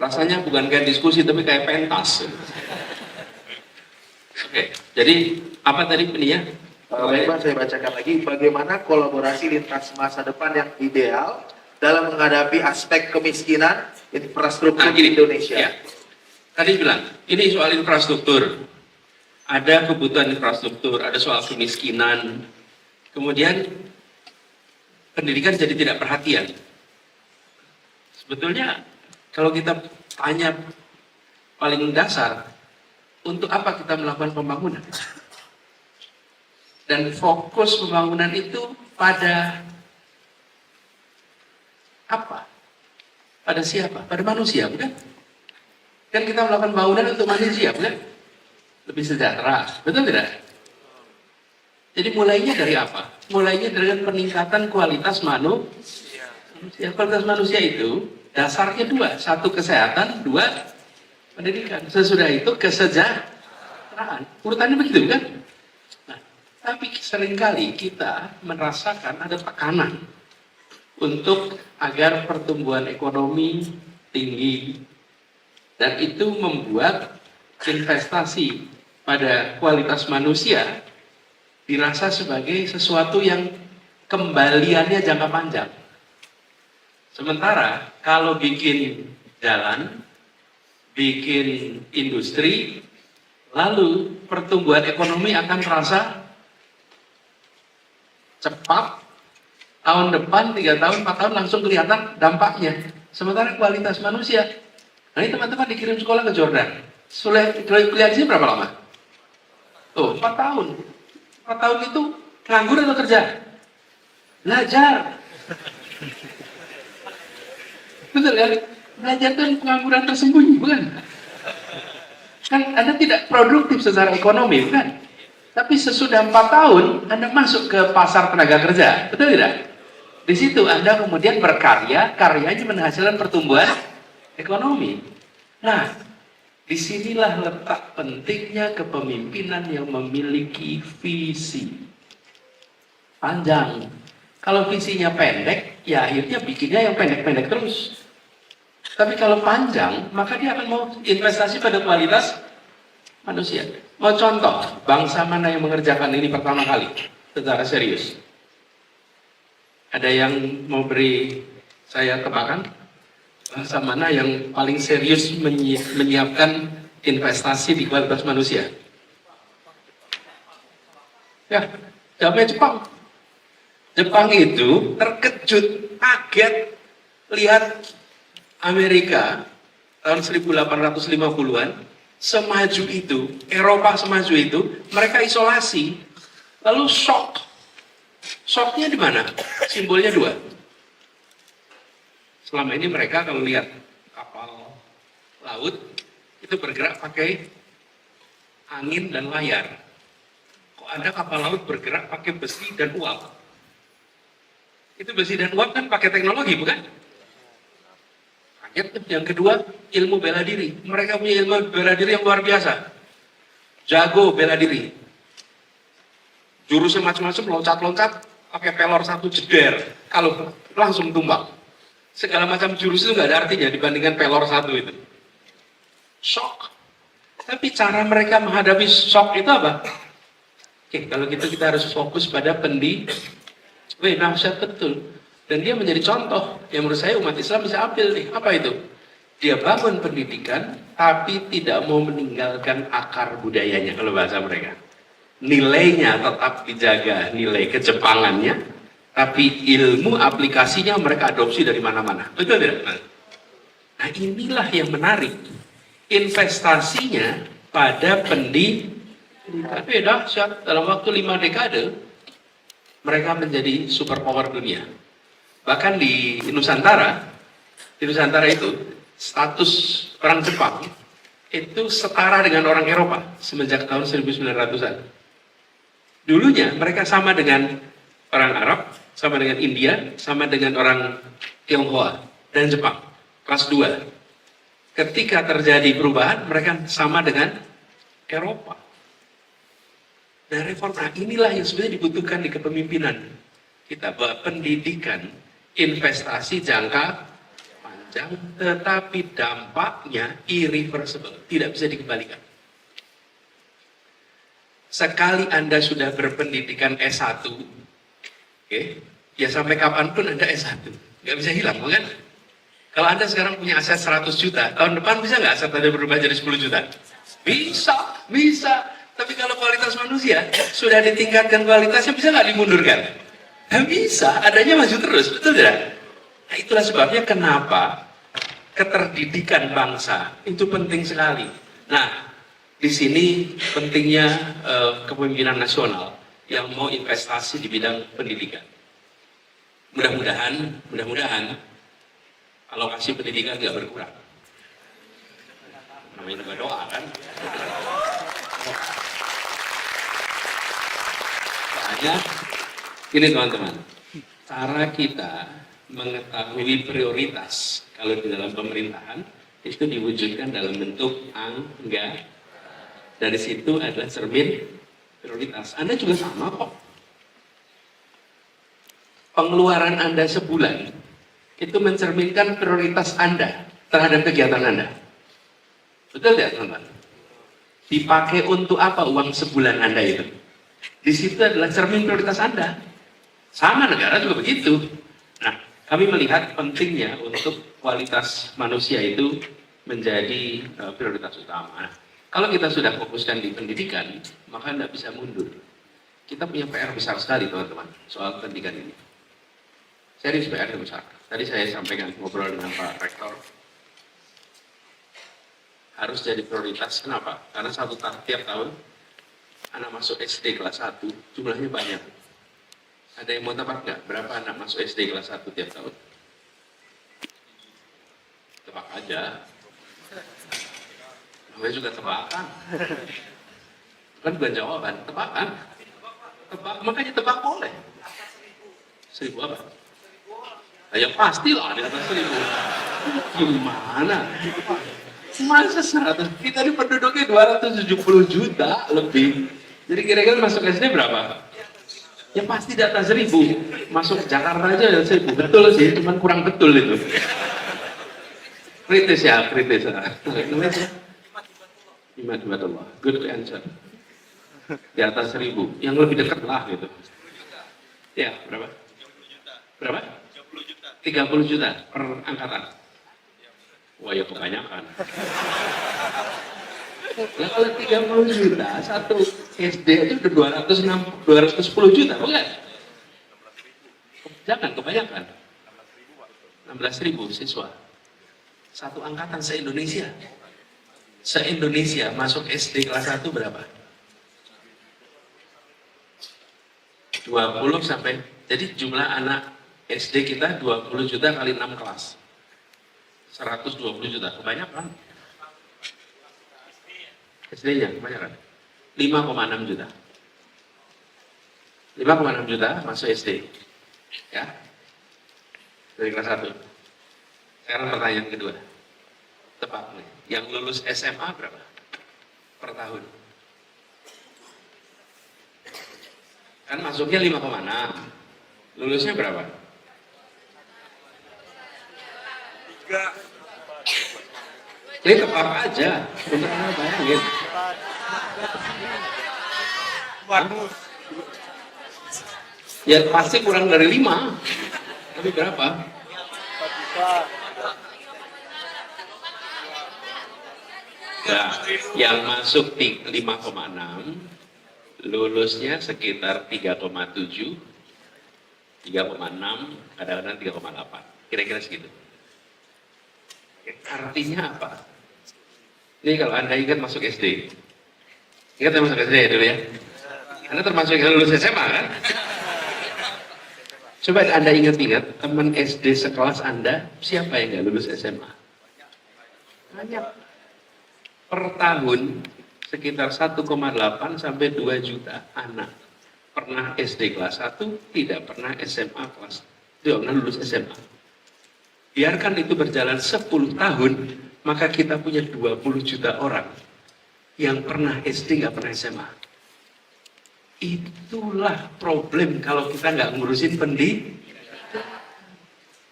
Rasanya bukan kayak diskusi tapi kayak pentas. Oke, jadi apa tadi ya?
Baik, saya bacakan lagi. Bagaimana kolaborasi lintas masa depan yang ideal dalam menghadapi aspek kemiskinan infrastruktur di Indonesia?
Ya. Tadi bilang, ini soal infrastruktur. Ada kebutuhan infrastruktur, ada soal kemiskinan. Kemudian pendidikan jadi tidak perhatian. Sebetulnya kalau kita tanya paling dasar, untuk apa kita melakukan pembangunan? Dan fokus pembangunan itu pada apa? Pada siapa? Pada manusia, bukan? Kan kita melakukan pembangunan untuk manusia, bukan? Lebih sejahtera, betul tidak? Jadi mulainya dari apa? Mulainya dengan peningkatan kualitas manusia. Kualitas manusia itu dasarnya dua. Satu kesehatan, dua pendidikan. Sesudah itu kesejahteraan. Urutannya begitu, kan? Nah, tapi seringkali kita merasakan ada tekanan untuk agar pertumbuhan ekonomi tinggi, dan itu membuat investasi pada kualitas manusia dirasa sebagai sesuatu yang kembaliannya jangka panjang. Sementara kalau bikin jalan, bikin industri, lalu pertumbuhan ekonomi akan terasa cepat. Tahun depan, 3 tahun, 4 tahun langsung kelihatan dampaknya. Sementara kualitas manusia, nah ini teman-teman dikirim sekolah ke Jordan. Kuliah di sini berapa lama? Oh, 4 tahun. 4 tahun itu nganggur atau kerja? Belajar. Betul kan? Belajar itu pengangguran tersembunyi, bukan? Kan Anda tidak produktif secara ekonomi, bukan? Tapi sesudah 4 tahun, Anda masuk ke pasar tenaga kerja. Betul tidak? Di situ Anda kemudian berkarya, karyanya menghasilkan pertumbuhan ekonomi. Nah, disinilah letak pentingnya kepemimpinan yang memiliki visi panjang. Kalau visinya pendek, ya akhirnya bikinnya yang pendek-pendek terus. Tapi kalau panjang, maka dia akan mau investasi pada kualitas manusia. Mau contoh, bangsa mana yang mengerjakan ini pertama kali secara serius? Ada yang mau beri saya tebakan? Bangsa mana yang paling serius menyiapkan investasi di kualitas manusia? Ya, jawabnya Jepang. Jepang itu terkejut, kaget, lihat Amerika tahun 1850-an semaju itu, Eropa semaju itu, mereka isolasi, lalu shock Shocknya di mana? Simbolnya dua. Selama ini mereka kalau lihat kapal laut itu bergerak pakai angin dan layar. Kok ada kapal laut bergerak pakai besi dan uap? Itu besi dan uap kan pakai teknologi, bukan? Kaget. Yang kedua, ilmu bela diri. Mereka punya ilmu bela diri yang luar biasa. Jago bela diri. Jurusnya macam-macam, loncat-loncat, pakai pelor satu jeder. Kalau langsung tumbang. Segala macam jurus itu nggak ada artinya dibandingkan pelor satu itu. Shock. Tapi cara mereka menghadapi shock itu apa? Oke, kalau gitu kita harus fokus pada nasihat betul. Dan dia menjadi contoh yang menurut saya umat Islam bisa ambil nih. Apa itu? Dia bangun pendidikan, tapi tidak mau meninggalkan akar budayanya kalau bahasa mereka. Nilainya tetap dijaga, nilai kejepangannya, tapi ilmu aplikasinya mereka adopsi dari mana-mana. Betul tidak? Nah inilah yang menarik. Investasinya pada pendidikan. Dahsyat, dalam waktu 5 dekade, mereka menjadi superpower dunia. Bahkan di Nusantara itu, status orang Jepang itu setara dengan orang Eropa semenjak tahun 1900-an. Dulunya mereka sama dengan orang Arab, sama dengan India, sama dengan orang Tionghoa dan Jepang. Kelas 2. Ketika terjadi perubahan, mereka sama dengan Eropa. Nah, reforma inilah yang sebenarnya dibutuhkan di kepemimpinan kita, bahwa pendidikan, investasi jangka panjang, tetapi dampaknya irreversible, tidak bisa dikembalikan. Sekali Anda sudah berpendidikan S1, ya sampai kapanpun Anda S1, nggak bisa hilang, kan? Kalau Anda sekarang punya aset 100 juta, tahun depan bisa nggak aset Anda berubah jadi 10 juta? Bisa. Tapi kalau kualitas manusia sudah ditingkatkan kualitasnya, bisa nggak dimundurkan? Bisa, adanya maju terus, betul tidak? Nah itulah sebabnya kenapa keterdidikan bangsa itu penting sekali. Nah, di sini pentingnya kepemimpinan nasional yang mau investasi di bidang pendidikan. Mudah-mudahan alokasi pendidikan nggak berkurang. Namanya juga doa kan. Soalnya ini teman-teman, cara kita mengetahui prioritas kalau di dalam pemerintahan itu diwujudkan dalam bentuk anggaran. Dari situ adalah cermin prioritas. Anda juga sama kok. Pengeluaran Anda sebulan itu mencerminkan prioritas Anda terhadap kegiatan Anda. Betul tidak teman-teman? Dipakai untuk apa uang sebulan Anda itu? Di situ adalah cermin prioritas Anda. Sama negara juga begitu. Nah, kami melihat pentingnya untuk kualitas manusia itu menjadi prioritas utama. Nah, kalau kita sudah fokuskan di pendidikan, maka tidak bisa mundur. Kita punya PR besar sekali teman-teman soal pendidikan ini. Serius PR besar. Tadi saya sampaikan ngobrol dengan Pak Rektor. Harus jadi prioritas. Kenapa? Karena tiap tahun anak masuk SD kelas 1 jumlahnya banyak. Ada yang mau tebak nggak? Berapa anak masuk SD kelas 1 tiap tahun? Tebak aja. Namanya juga tebakan. Kan bukan jawaban, tebakan. Makanya tebak boleh. 1000 apa? Ya pastilah di atas 1000. Gimana? Masa 100? Kita ini penduduknya 270 juta lebih. Jadi kira-kira masuk SD berapa? Ya pasti di atas 1000. Masuk Jakarta aja ya 1000. Betul sih, cuman kurang betul itu. Kritis ya. Imadullah. Good answer. Di atas 1000. Yang lebih dekat lah gitu. Ya, berapa? Berapa? 30 juta per angkatan. Wah ya kebanyakan. Nah kalau 30 juta, satu SD itu udah 210 juta, bukan? Jangan kebanyakan. 16.000 siswa. Satu angkatan se-Indonesia. Se-Indonesia masuk SD kelas 1 berapa? 20 sampai Jadi jumlah anak SD kita 20 juta kali 6 kelas. 120 juta, kebanyakan. SD-nya kebanyakan. 5,6 juta. 5,6 juta masuk SD. Ya. Dari kelas 1. Sekarang pertanyaan kedua. Tepat nih. Yang lulus SMA berapa? Per tahun. Kan masuknya 5,6. Lulusnya berapa?
3.
Ini tepat aja. Untuk Anda bayangin.
Waduh.
Ya pasti kurang dari 5. Tapi berapa? Nah, yang masuk 5,6, lulusnya sekitar 3,7, 3,6, kadang-kadang 3,8. Kira-kira segitu. Artinya apa? Ini kalau Anda ingat masuk SD. Ingat ya masuk SD ya dulu ya? Anda termasuk yang lulus SMA kan? Coba Anda ingat-ingat, teman SD sekelas Anda, siapa yang nggak lulus SMA? Banyak. Per tahun, sekitar 1,8 sampai 2 juta anak pernah SD kelas 1, tidak pernah SMA kelas, tidak pernah lulus SMA. Biarkan itu berjalan 10 tahun, maka kita punya 20 juta orang yang pernah SD, nggak pernah SMA. Itulah problem kalau kita nggak ngurusin pendidikan.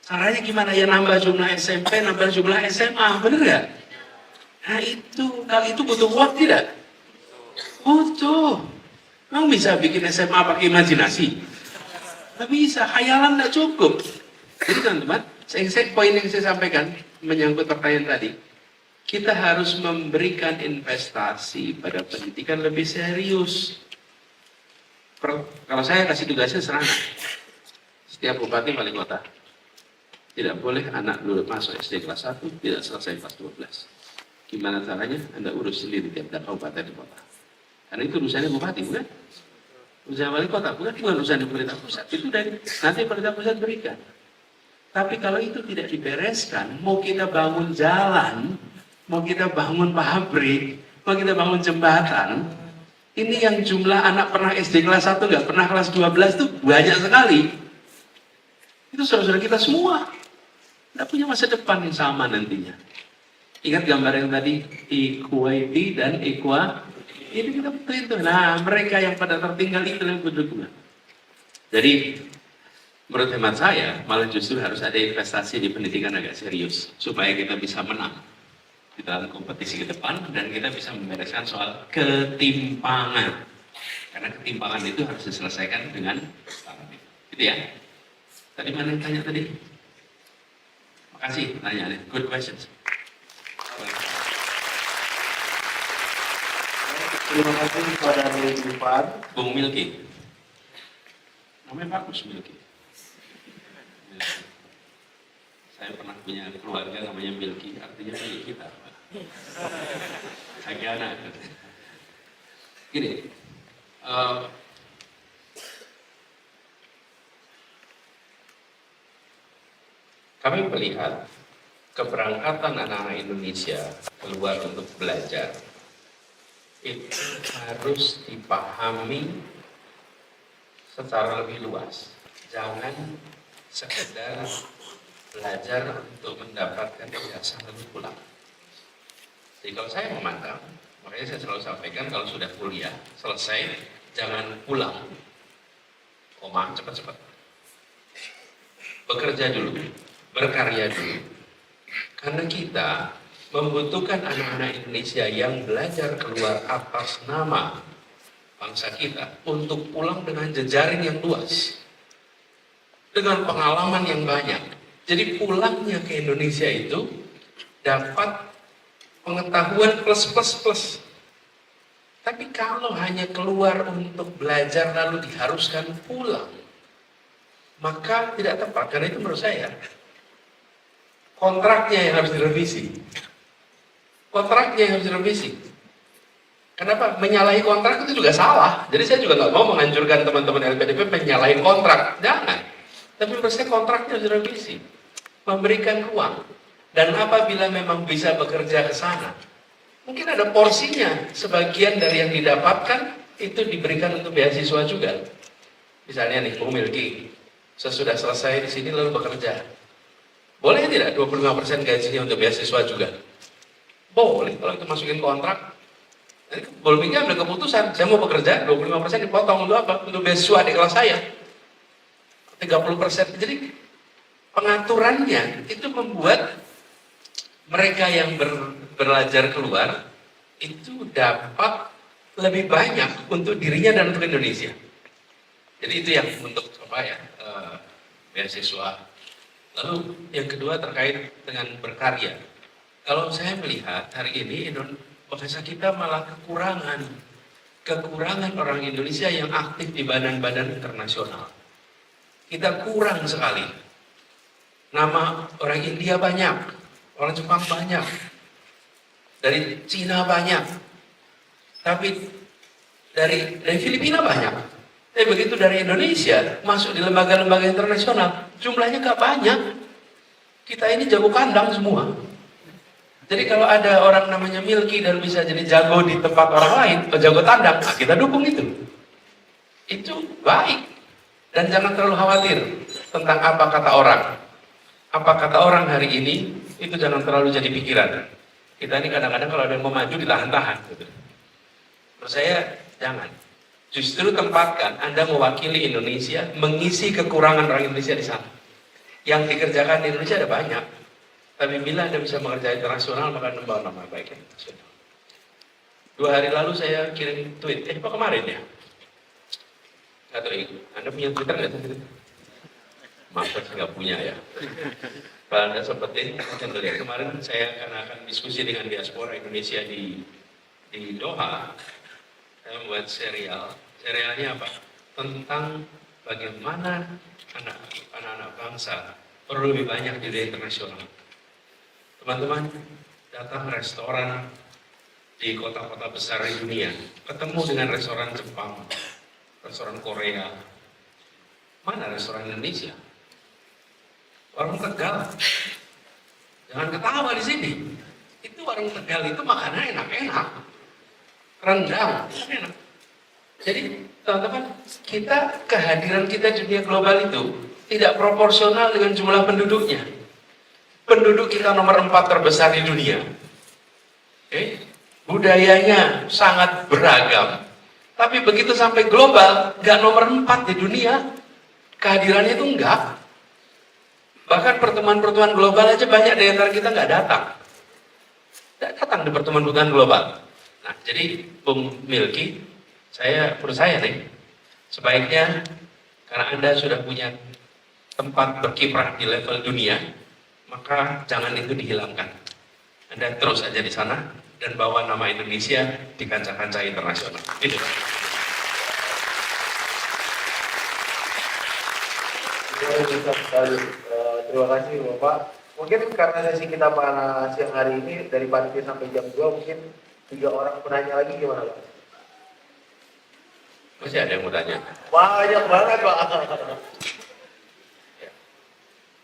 Caranya gimana ya, nambah jumlah SMP, nambah jumlah SMA, bener nggak? Nah itu, kalau itu butuh uang tidak? Butuh. Memang bisa bikin SMA pakai imajinasi? Nggak bisa, khayalan nggak cukup. Jadi teman-teman, poin yang saya sampaikan menyangkut pertanyaan tadi, kita harus memberikan investasi pada pendidikan lebih serius. Kalau saya kasih tugasnya sederhana, setiap bupati wali kota tidak boleh anak dulu masuk SD kelas 1 tidak selesai kelas 12. Gimana caranya? Anda urus sendiri tiap kabupaten di kota. Karena itu urusannya bupati, bukan? Urusan wali kota, bukan urusan pemerintah pusat. Itu dari nanti pemerintah pusat berikan. Tapi kalau itu tidak dibereskan, mau kita bangun jalan, mau kita bangun pabrik, mau kita bangun jembatan, ini yang jumlah anak pernah SD kelas 1 nggak pernah kelas 12 itu banyak sekali. Itu saudara-saudara kita semua. Nggak punya masa depan yang sama nantinya. Ingat gambar yang tadi, equity dan ini kita butuhin tuh. Nah, mereka yang pada tertinggal itu yang berdukungan. Jadi, menurut hemat saya, malah justru harus ada investasi di pendidikan agak serius. Supaya kita bisa menang di dalam kompetisi ke depan, dan kita bisa membereskan soal ketimpangan. Karena ketimpangan itu harus diselesaikan dengan target. Gitu ya. Tadi mana yang tanya tadi? Makasih tanya, good questions.
Terima kasih kepada Bupar.
Bung Milky. Namanya bagus, Milky. Saya pernah punya keluarga namanya Milky, artinya milik kita. Anak. Gini, kami melihat keberangkatan anak-anak Indonesia keluar untuk belajar itu harus dipahami secara lebih luas. Jangan sekedar belajar untuk mendapatkan ijazah lalu pulang. Jadi kalau saya memandang, makanya saya selalu sampaikan kalau sudah kuliah selesai jangan pulang, cepat-cepat. Bekerja dulu, berkarya dulu. Karena kita membutuhkan anak-anak Indonesia yang belajar keluar atas nama bangsa kita untuk pulang dengan jejaring yang luas, dengan pengalaman yang banyak. Jadi pulangnya ke Indonesia itu dapat pengetahuan plus. Tapi kalau hanya keluar untuk belajar lalu diharuskan pulang, maka tidak tepat. Karena itu menurut saya kontraknya yang harus direvisi. Kenapa? Menyalahi kontrak itu juga salah. Jadi saya juga nggak mau menganjurkan teman-teman LPDP menyalahi kontrak. Jangan. Tapi menurut saya kontraknya harus direvisi. Memberikan ruang. Dan apabila memang bisa bekerja ke sana, mungkin ada porsinya. Sebagian dari yang didapatkan itu diberikan untuk beasiswa juga. Misalnya nih, Bung Milky, sesudah selesai di sini lalu bekerja. Boleh tidak 25% gajinya untuk beasiswa juga? Boleh, kalau itu masukin kontrak. Jadi Bolmingnya ambil keputusan, saya mau bekerja, 25% dipotong untuk apa? Untuk beasiswa di kelas saya. 30%. Jadi pengaturannya itu membuat mereka yang belajar keluar itu dapat lebih banyak untuk dirinya dan untuk Indonesia. Jadi itu yang untuk apa ya, beasiswa. Lalu yang kedua terkait dengan berkarya. Kalau saya melihat hari ini bangsa kita malah kekurangan orang Indonesia yang aktif di badan-badan internasional. Kita kurang sekali. Nama orang India banyak, orang Jepang banyak, dari Cina banyak, tapi dari Filipina banyak. Tapi begitu dari Indonesia masuk di lembaga-lembaga internasional, jumlahnya gak banyak. Kita ini jago kandang semua. Jadi kalau ada orang namanya Milky dan bisa jadi jago di tempat orang lain, atau jago tandang, nah kita dukung itu. Itu baik. Dan jangan terlalu khawatir tentang apa kata orang. Apa kata orang hari ini, itu jangan terlalu jadi pikiran. Kita ini kadang-kadang kalau ada yang mau maju ditahan-tahan. Gitu. Menurut saya, jangan. Justru tempatkan Anda mewakili Indonesia, mengisi kekurangan orang Indonesia di sana. Yang dikerjakan di Indonesia ada banyak. Tapi bila Anda bisa mengerjakan internasional, maka membawa nama baik internasional. 2 hari lalu saya kirim tweet, apa kemarin ya? Atau Anda punya Twitter nggak? Maaf, saya nggak punya ya. Kalau Anda sempetin, kemarin saya akan diskusi dengan diaspora Indonesia di Doha. Saya membuat serial. Serialnya apa? Tentang bagaimana anak-anak bangsa perlu lebih banyak di dunia internasional. Teman-teman, datang restoran di kota-kota besar di dunia, ketemu dengan restoran Jepang, restoran Korea. Mana restoran Indonesia? Warung Tegal. Jangan ketawa di sini. Itu warung Tegal itu makanannya enak-enak. Rendang, enak. Jadi, teman-teman, kehadiran kita di dunia global itu tidak proporsional dengan jumlah penduduknya. Penduduk kita nomor 4 terbesar di dunia. Budayanya sangat beragam. Tapi begitu sampai global, nggak nomor 4 di dunia. Kehadirannya itu enggak. Bahkan pertemuan-pertemuan global aja banyak dari antara kita nggak datang. Nggak datang di pertemuan-pertemuan global. Nah, jadi Bung Milky, menurut saya nih, sebaiknya karena Anda sudah punya tempat berkiprah di level dunia, maka jangan itu dihilangkan. Anda terus aja di sana dan bawa nama Indonesia di kancah-kancah internasional. Itu.
Terima kasih Bapak. Mungkin karena sesi kita pada siang hari ini dari pagi sampai jam 2, mungkin 3 orang penanya lagi gimana Pak?
Masih ada yang mau tanya?
Banyak banget Pak.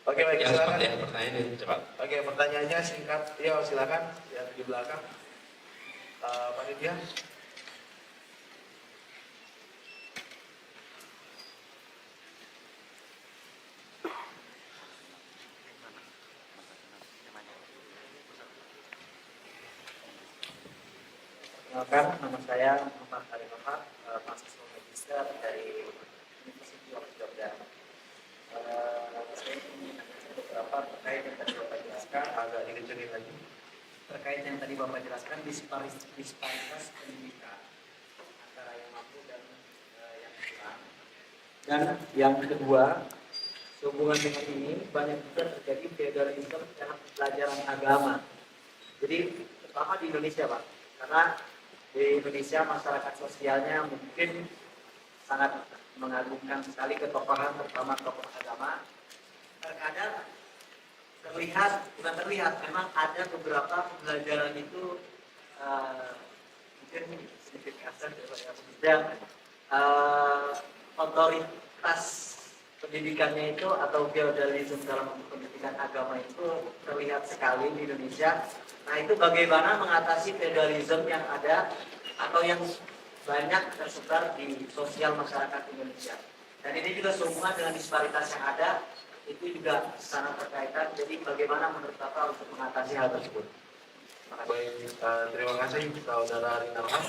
Oke, baik,
Yang
silakan.
cepat ya, pertanyaannya cepat.
Oke, pertanyaannya singkat. Ya, silakan yang di belakang. Panitia.
Perkenalkan, nama saya Muhammad Ali Muhammad, mahasiswa magister dari University of Jordan. Saya ingin menanyakan beberapa terkait yang tadi Bapak jelaskan,
Agak dikencengin lagi.
terkait yang tadi Bapak jelaskan disparitas pendidikan antara yang mampu dan yang kurang. Dan yang kedua, sehubungan dengan ini banyak juga terjadi feudalisme dalam pelajaran agama. Jadi terutama di Indonesia Pak, karena di Indonesia masyarakat sosialnya mungkin sangat mengagumkan sekali ketokohan, terutama tokoh agama. Terkadang bukan terlihat, memang ada beberapa pembelajaran itu mungkin sedikit kasar ya Pak ya. Maksudnya otoritas pendidikannya itu atau feodalisme dalam pendidikan agama itu terlihat sekali di Indonesia. Nah itu bagaimana mengatasi feodalisme yang ada atau yang banyak tersebar di sosial masyarakat Indonesia. Dan ini juga sehubungan dengan disparitas yang ada, itu juga sangat berkaitan. Jadi bagaimana menurut Bapak untuk mengatasi hal tersebut?
Baik, terima kasih Saudara Rinalha.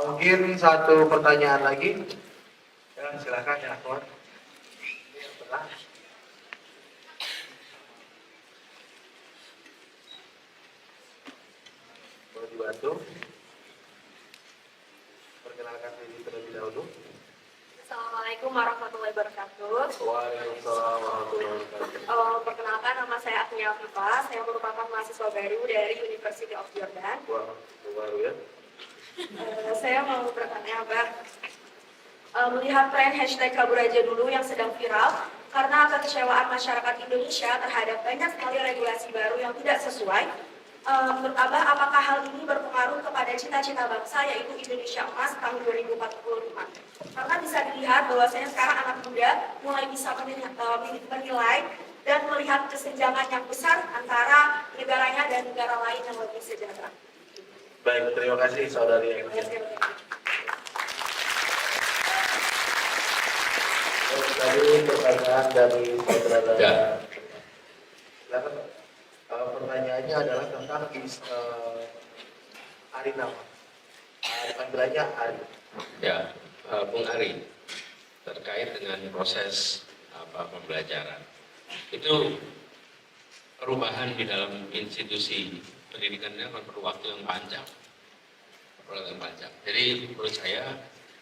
Mungkin satu pertanyaan lagi. Ya, silakan ya, Tuan. Ini yang belah. Boleh dibantu? Perkenalkan diri terlebih dahulu.
Assalamualaikum warahmatullahi wabarakatuh.
Waalaikumsalam warahmatullahi wabarakatuh.
Perkenalkan, nama saya Agnia Afifah. Saya merupakan mahasiswa baru dari University of Jordan.
Wah, baru ya.
Saya mau bertanya, Mbak. Melihat tren hashtag kabur aja dulu yang sedang viral, karena kekecewaan masyarakat Indonesia terhadap banyak sekali regulasi baru yang tidak sesuai, menurut Abah, apakah hal ini berpengaruh kepada cita-cita bangsa, yaitu Indonesia Emas tahun 2045? Karena bisa dilihat bahwasanya sekarang anak muda mulai bisa menilai dan melihat kesenjangan yang besar antara negaranya dan negara lain yang lebih sejahtera.
Baik, terima kasih Saudari Agnia. Tadi pertanyaan dari Saudara.
Ya.
Silakan. Pertanyaannya adalah tentang Ari nama. Panggilannya Ari.
Ya, Bung Ari, terkait dengan proses pembelajaran, itu perubahan di dalam institusi pendidikannya perlu waktu yang panjang. Jadi menurut saya,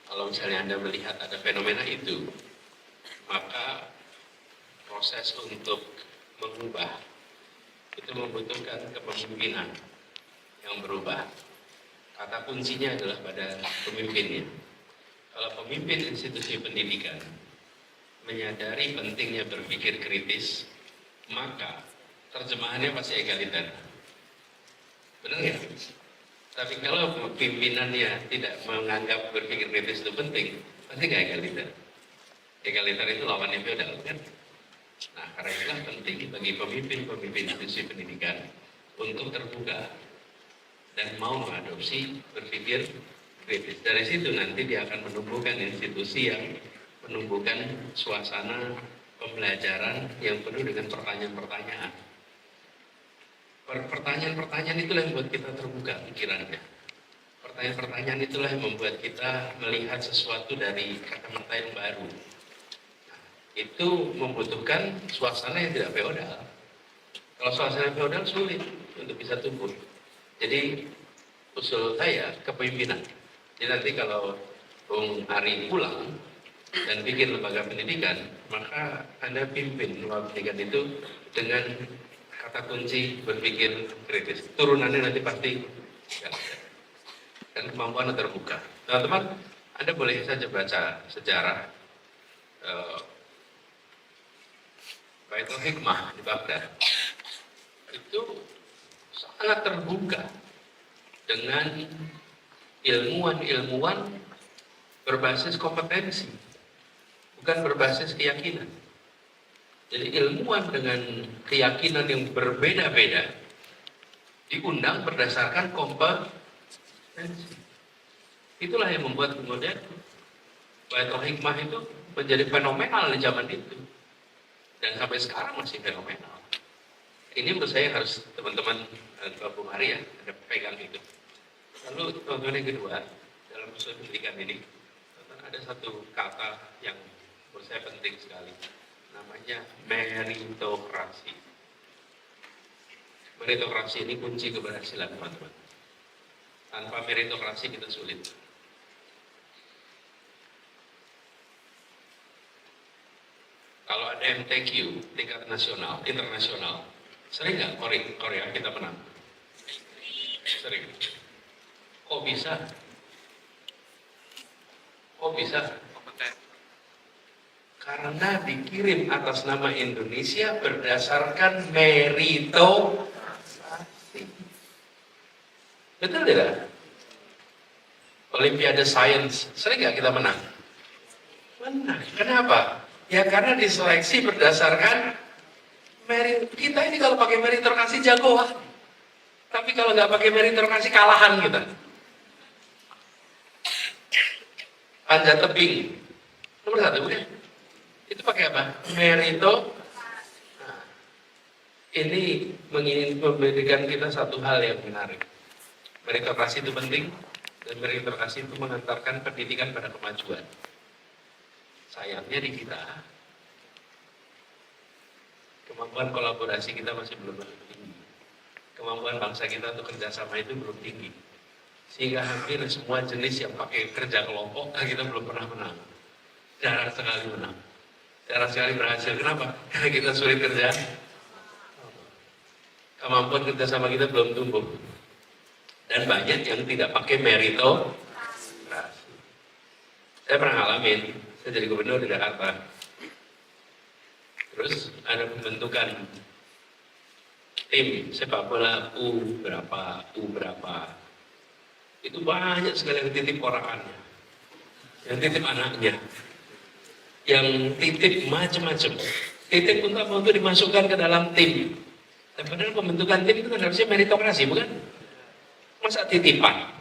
kalau misalnya Anda melihat ada fenomena itu, maka proses untuk mengubah itu membutuhkan kepemimpinan yang berubah. Kata kuncinya adalah pada pemimpinnya. Kalau pemimpin institusi pendidikan menyadari pentingnya berpikir kritis, maka terjemahannya pasti egaliter. Benar nggak? Tapi kalau pimpinannya tidak menganggap berpikir kritis itu penting, pasti nggak egaliter. Egaliter itu lawannya feodal, kan? Nah, karena itulah penting bagi pemimpin institusi pendidikan untuk terbuka dan mau mengadopsi berpikir kritis. Dari situ nanti dia akan menumbuhkan institusi yang menumbuhkan suasana pembelajaran yang penuh dengan pertanyaan-pertanyaan. Pertanyaan-pertanyaan itulah yang membuat kita terbuka pikirannya. Pertanyaan-pertanyaan itulah yang membuat kita melihat sesuatu dari kacamata yang baru. Itu membutuhkan suasana yang tidak feodal. Kalau suasana feodal sulit untuk bisa tumbuh. Jadi usul saya kepemimpinan. Jadi nanti kalau Bung Ari pulang dan bikin lembaga pendidikan, maka Anda pimpin lembaga pendidikan itu dengan kata kunci berpikir kritis. Turunannya nanti pasti dan kemampuan terbuka. Teman-teman, Anda boleh saja baca sejarah Baitul Hikmah di Baghdad. Itu sangat terbuka dengan ilmuwan-ilmuwan berbasis kompetensi, bukan berbasis keyakinan. Jadi ilmuwan dengan keyakinan yang berbeda-beda diundang berdasarkan kompetensi. Itulah yang membuat kemudian Baitul Hikmah itu menjadi fenomenal di zaman itu. Dan sampai sekarang masih fenomenal. Ini menurut saya harus teman-teman Pak Bung Ari ya, ada pegang itu. Lalu teman-teman yang kedua, dalam usul pendidikan ini, ada satu kata yang menurut saya penting sekali. Namanya meritokrasi. Meritokrasi ini kunci keberhasilan teman-teman. Tanpa meritokrasi kita sulit. Kalau ada MTQ, tingkat nasional, internasional, sering nggak Korea kita menang? Sering. Kok bisa? Kok bisa? Karena dikirim atas nama Indonesia berdasarkan meritokrasi. Betul tidak? Olimpiade Science, sering nggak kita menang? Menang. Kenapa? Ya karena diseleksi berdasarkan merit. Kita ini kalau pakai meritokrasi jagoan. Tapi kalau nggak pakai meritokrasi kalahan kita. Panjat tebing. Nomor 1 bukan? Itu pakai apa? Merito. Nah, ini memberikan kita satu hal yang menarik. Meritokrasi itu penting. Dan meritokrasi itu mengantarkan pendidikan pada kemajuan. Sayangnya di kita, kemampuan kolaborasi kita masih belum tinggi. Kemampuan bangsa kita untuk kerjasama itu belum tinggi. Sehingga hampir semua jenis yang pakai kerja kelompok, kita belum pernah menang. Jarang sekali menang. Jarang sekali berhasil. Kenapa? Karena kita sulit kerja. Kemampuan kerjasama kita belum tumbuh. Dan banyak yang tidak pakai meritokrasi. Saya pernah ngalamin, saya jadi gubernur di Jakarta. Terus ada pembentukan tim sepak bola U berapa. Itu banyak sekali yang titip orakannya, yang titip anaknya, yang titip macam-macam. Titip untuk dimasukkan ke dalam tim. Dan padahal pembentukan tim itu kan harusnya meritokrasi, bukan? Masa titipan?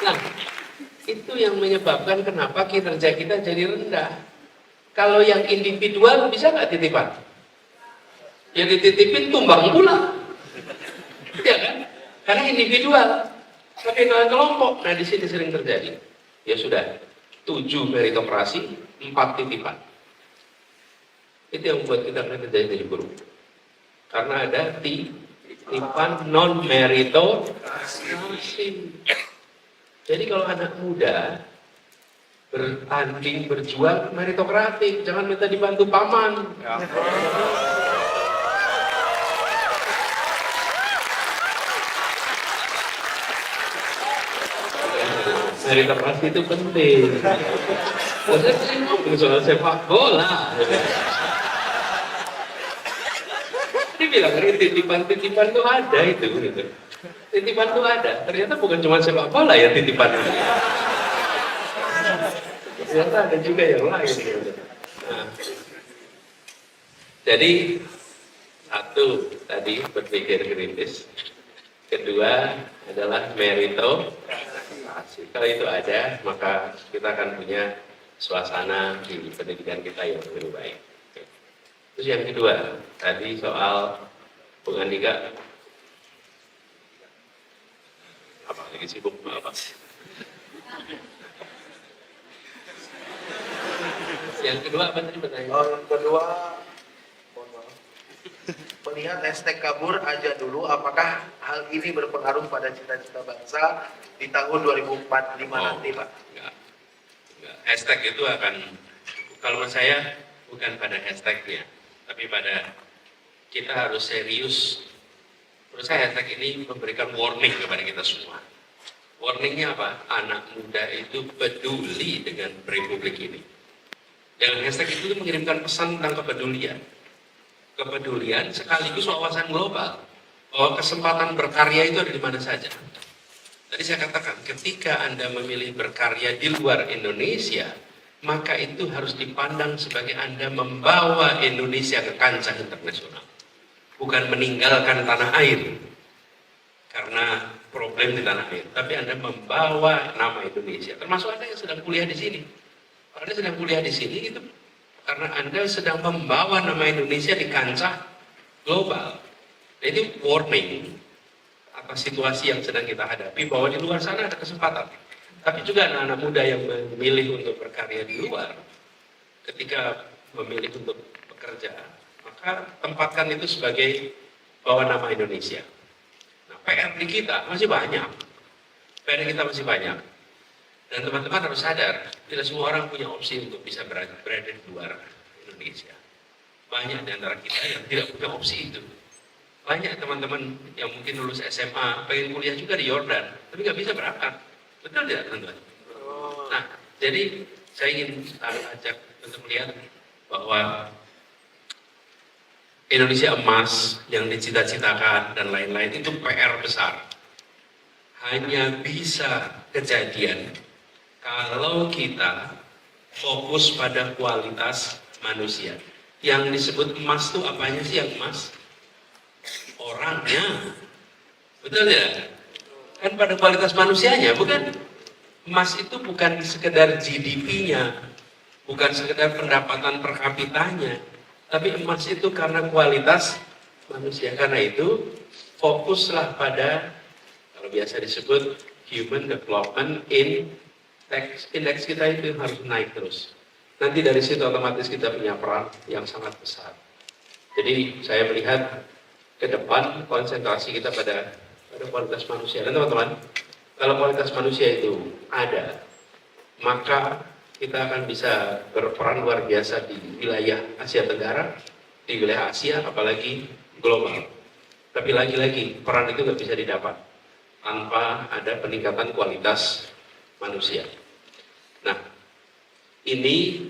Nah, itu yang menyebabkan kenapa kinerja kita jadi rendah. Kalau yang individual bisa nggak titipan? Ya dititipin tumbang pula. Ya kan? Karena individual. Tapi kalau kelompok, nah di sini sering terjadi. Ya sudah, 7 meritokrasi, 4 titipan. Itu yang membuat kita jadi buruk. Karena ada titipan non meritokrasi. Jadi kalau anak muda bertanding, berjuang meritokratik, jangan minta dibantu paman. Ya. Meritokrasi itu penting. Saya sering ngomong soal sepak bola. Dia bilang titipan itu ada itu gitu. Titipan itu ada. Ternyata bukan cuma sepak bola ya titipan. Ternyata ada juga yang lain. Gitu. Nah, jadi satu tadi berpikir kritis. Kedua adalah meritokrasi. Kalau itu ada, maka kita akan punya suasana di pendidikan kita yang lebih baik. Terus yang kedua, tadi soal Bung Andika, apa lagi sibuk apa? Yang kedua apa tadi pertanyaan?
Yang kedua, mohon maaf. Melihat hashtag kabur aja dulu, apakah hal ini berpengaruh pada cita-cita bangsa di tahun 2045 nanti, Pak?
Enggak. Hashtag itu akan, kalau menurut saya bukan pada hashtagnya, tapi pada kita harus serius. Menurut saya hashtag ini memberikan warning kepada kita semua. Warningnya apa? Anak muda itu peduli dengan republik ini. Dengan hashtag itu mengirimkan pesan tentang kepedulian. Kepedulian sekaligus wawasan global. Bahwa kesempatan berkarya itu ada di mana saja. Tadi saya katakan, ketika Anda memilih berkarya di luar Indonesia, maka itu harus dipandang sebagai Anda membawa Indonesia ke kancah internasional. Bukan meninggalkan tanah air karena problem di tanah air, tapi Anda membawa nama Indonesia. Termasuk Anda yang sedang kuliah di sini. Anda sedang kuliah di sini itu karena Anda sedang membawa nama Indonesia di kancah global. Jadi warning atas situasi yang sedang kita hadapi, bahwa di luar sana ada kesempatan. Tapi juga anak-anak muda yang memilih untuk berkarya di luar, ketika memilih untuk bekerja, maka tempatkan itu sebagai bawa nama Indonesia. Nah, PR di kita masih banyak. PR kita masih banyak. Dan teman-teman harus sadar, tidak semua orang punya opsi untuk bisa berada di luar Indonesia. Banyak di antara kita yang tidak punya opsi itu. Banyak teman-teman yang mungkin lulus SMA, pengen kuliah juga di Yordan, tapi nggak bisa berangkat. Betul tidak, teman-teman? Nah, jadi saya ingin ajak untuk melihat bahwa Indonesia emas yang dicita-citakan dan lain-lain itu PR besar. Hanya bisa kejadian kalau kita fokus pada kualitas manusia. Yang disebut emas itu apanya sih yang emas? Orangnya. Betul ya? Kan pada kualitas manusianya, bukan? Emas itu bukan sekedar GDP-nya, bukan sekedar pendapatan per kapitanya, tapi emas itu karena kualitas manusia. Karena itu fokuslah pada, kalau biasa disebut human development index. Indeks kita itu harus naik terus. Nanti dari situ otomatis kita punya peran yang sangat besar. Jadi saya melihat ke depan konsentrasi kita pada kualitas manusia. Dan teman-teman, kalau kualitas manusia itu ada, maka kita akan bisa berperan luar biasa di wilayah Asia Tenggara, di wilayah Asia, apalagi global. Tapi lagi-lagi, peran itu nggak bisa didapat tanpa ada peningkatan kualitas manusia. Nah, ini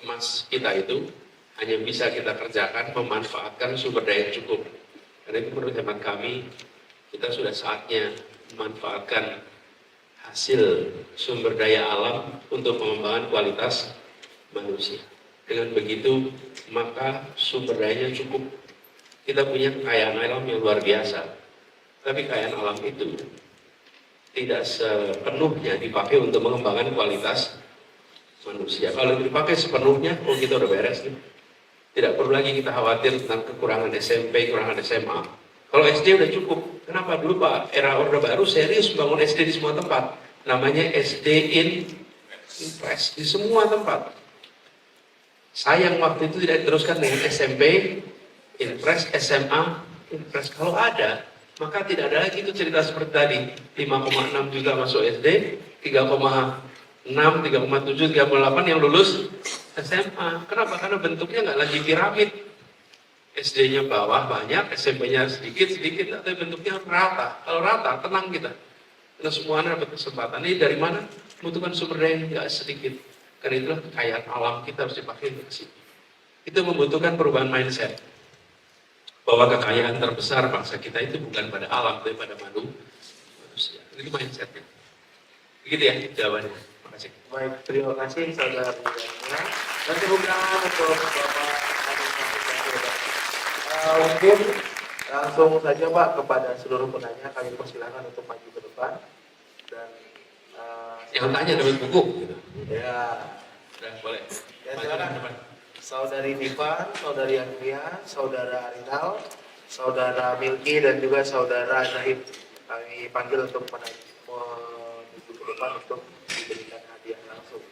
emas kita itu hanya bisa kita kerjakan memanfaatkan sumber daya yang cukup. Karena itu menurut hemat kami, kita sudah saatnya memanfaatkan hasil sumber daya alam untuk pengembangan kualitas manusia. Dengan begitu, maka sumber dayanya cukup. Kita punya kekayaan alam yang luar biasa. Tapi kekayaan alam itu tidak sepenuhnya dipakai untuk mengembangkan kualitas manusia. Kalau dipakai sepenuhnya, kita udah beres nih. Tidak perlu lagi kita khawatir tentang kekurangan SMP, kekurangan SMA. Kalau SD udah cukup. Kenapa? Dulu Pak, era Orde Baru serius bangun SD di semua tempat. Namanya SD Impres di semua tempat. Sayang waktu itu tidak diteruskan dengan SMP Impres, SMA Impres. Kalau ada, maka tidak ada lagi itu cerita seperti tadi. 5,6 juta masuk SD, 3,6, 3,7, 3,8 yang lulus SMA. Kenapa? Karena bentuknya nggak lagi piramid. SD-nya bawah banyak, SMP-nya sedikit, tapi bentuknya rata. Kalau rata, tenang kita. Karena semuanya dapat kesempatan. Ini dari mana? Membutuhkan sumber daya yang nggak sedikit. Karena itulah kekayaan alam kita harus dipakai untuk sini. Itu membutuhkan perubahan mindset. Bahwa kekayaan terbesar bangsa kita itu bukan pada alam, tapi pada manusia. Itu mindsetnya. Begitu ya jawabannya. Terima kasih.
Baik, terima kasih saudara Bidangnya. Dan tepuk tangan untuk Bapak Adi Masud. Mungkin langsung saja Pak kepada seluruh penanya kami persilakan untuk maju ke depan dan
Yang tanya dapat buku. Gitu.
ya
Udah boleh.
ya
Maju
silakan.
ke depan.
Saudari Diva, saudari Andrea, saudara Arinal, saudara Milky dan juga saudara Zahid kami panggil untuk menuju ke depan untuk diberikan hadiah langsung.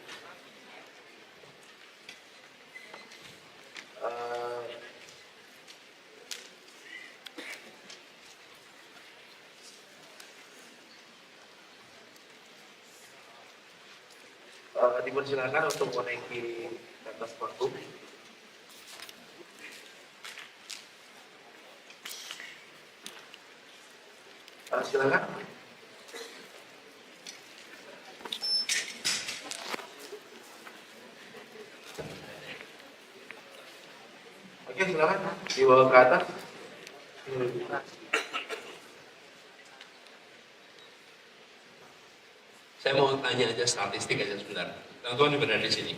Dipersilakan untuk menaiki ke atas panggung. Silakan. Oke, silakan dibawa ke atas.
Saya mau tanya aja statistik aja sebentar. Teman-teman yang berada di sini,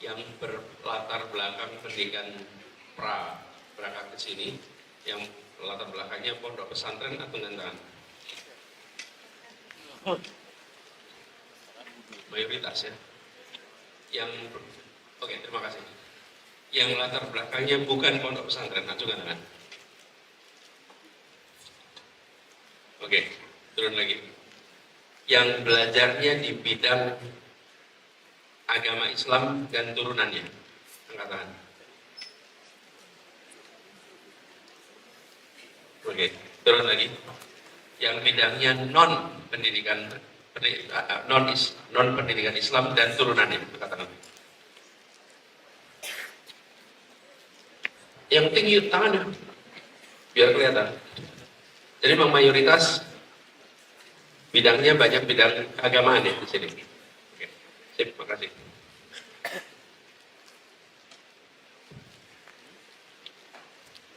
yang berlatar belakang pendidikan berangkat ke sini, yang latar belakangnya pondok pesantren atau gantangan? Mayoritas ya. Oke, terima kasih. Yang latar belakangnya bukan pondok pesantren atau gantangan? Oke, turun lagi. Yang belajarnya di bidang agama Islam dan turunannya, angkat tangan. Oke, turun lagi. Yang bidangnya non pendidikan Islam dan turunannya, angkat tangan. Yang tinggi tangannya, biar kelihatan. Jadi memang mayoritas bidangnya banyak bidang keagamaan ya di sini. Oke, sip, makasih.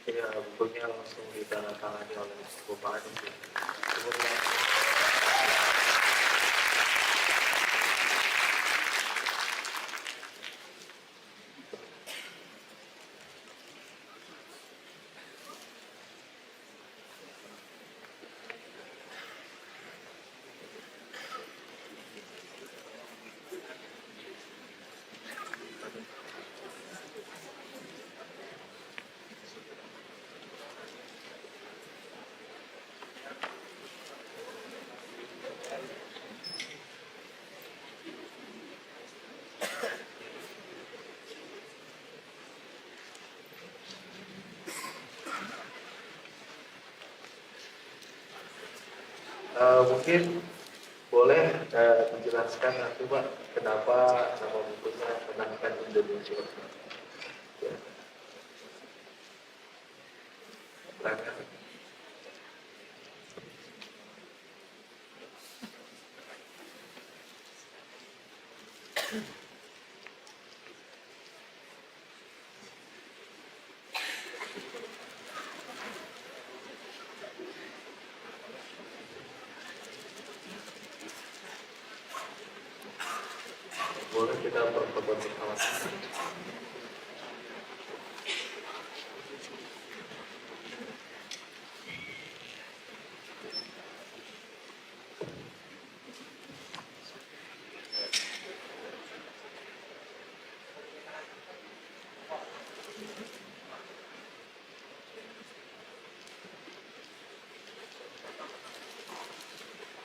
Ya, bukunya langsung ditandatangani oleh Bapak Anies. Kemudian mungkin boleh dijelaskan nanti Pak, kenapa nama bukunya Menangkan Indonesia? Ya. Silakan. Boleh kita berfoto bersama.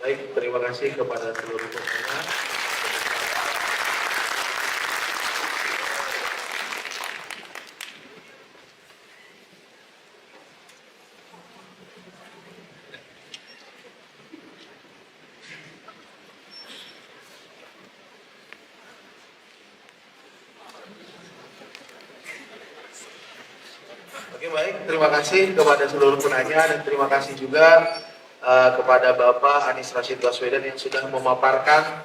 Baik, terima kasih kepada seluruh peserta. Oke, baik, terima kasih kepada seluruh penanya dan terima kasih juga kepada Bapak Anies Rashid Baswedan yang sudah memaparkan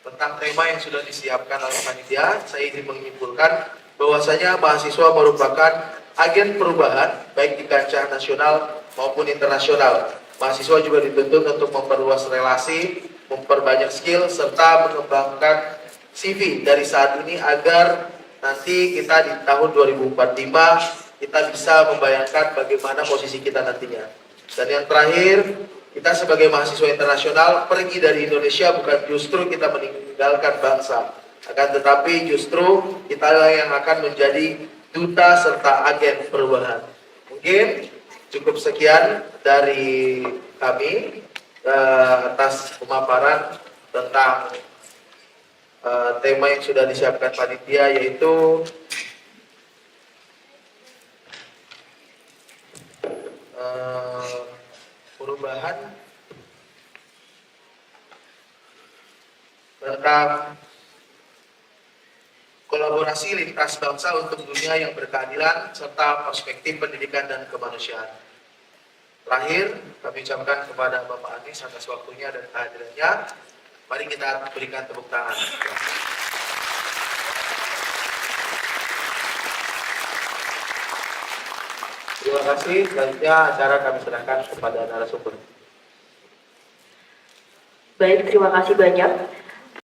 tentang tema yang sudah disiapkan oleh panitia. Saya ingin menyimpulkan bahwasanya mahasiswa merupakan agen perubahan baik di kancah nasional maupun internasional. Mahasiswa juga dituntut untuk memperluas relasi, memperbanyak skill, serta mengembangkan CV dari saat ini agar nanti kita di tahun 2045 kita bisa membayangkan bagaimana posisi kita nantinya. Dan yang terakhir, kita sebagai mahasiswa internasional pergi dari Indonesia bukan justru kita meninggalkan bangsa, akan tetapi justru kita yang akan menjadi duta serta agen perubahan. Mungkin cukup sekian dari kami atas pemaparan tentang tema yang sudah disiapkan panitia, yaitu perubahan tentang kolaborasi lintas bangsa untuk dunia yang berkeadilan serta perspektif pendidikan dan kemanusiaan. Terakhir, kami ucapkan kepada Bapak Anies atas waktunya dan kehadirannya. Mari kita berikan tepuk tangan. Terima kasih. Selanjutnya acara kami serahkan kepada narasumber.
Baik, terima kasih banyak.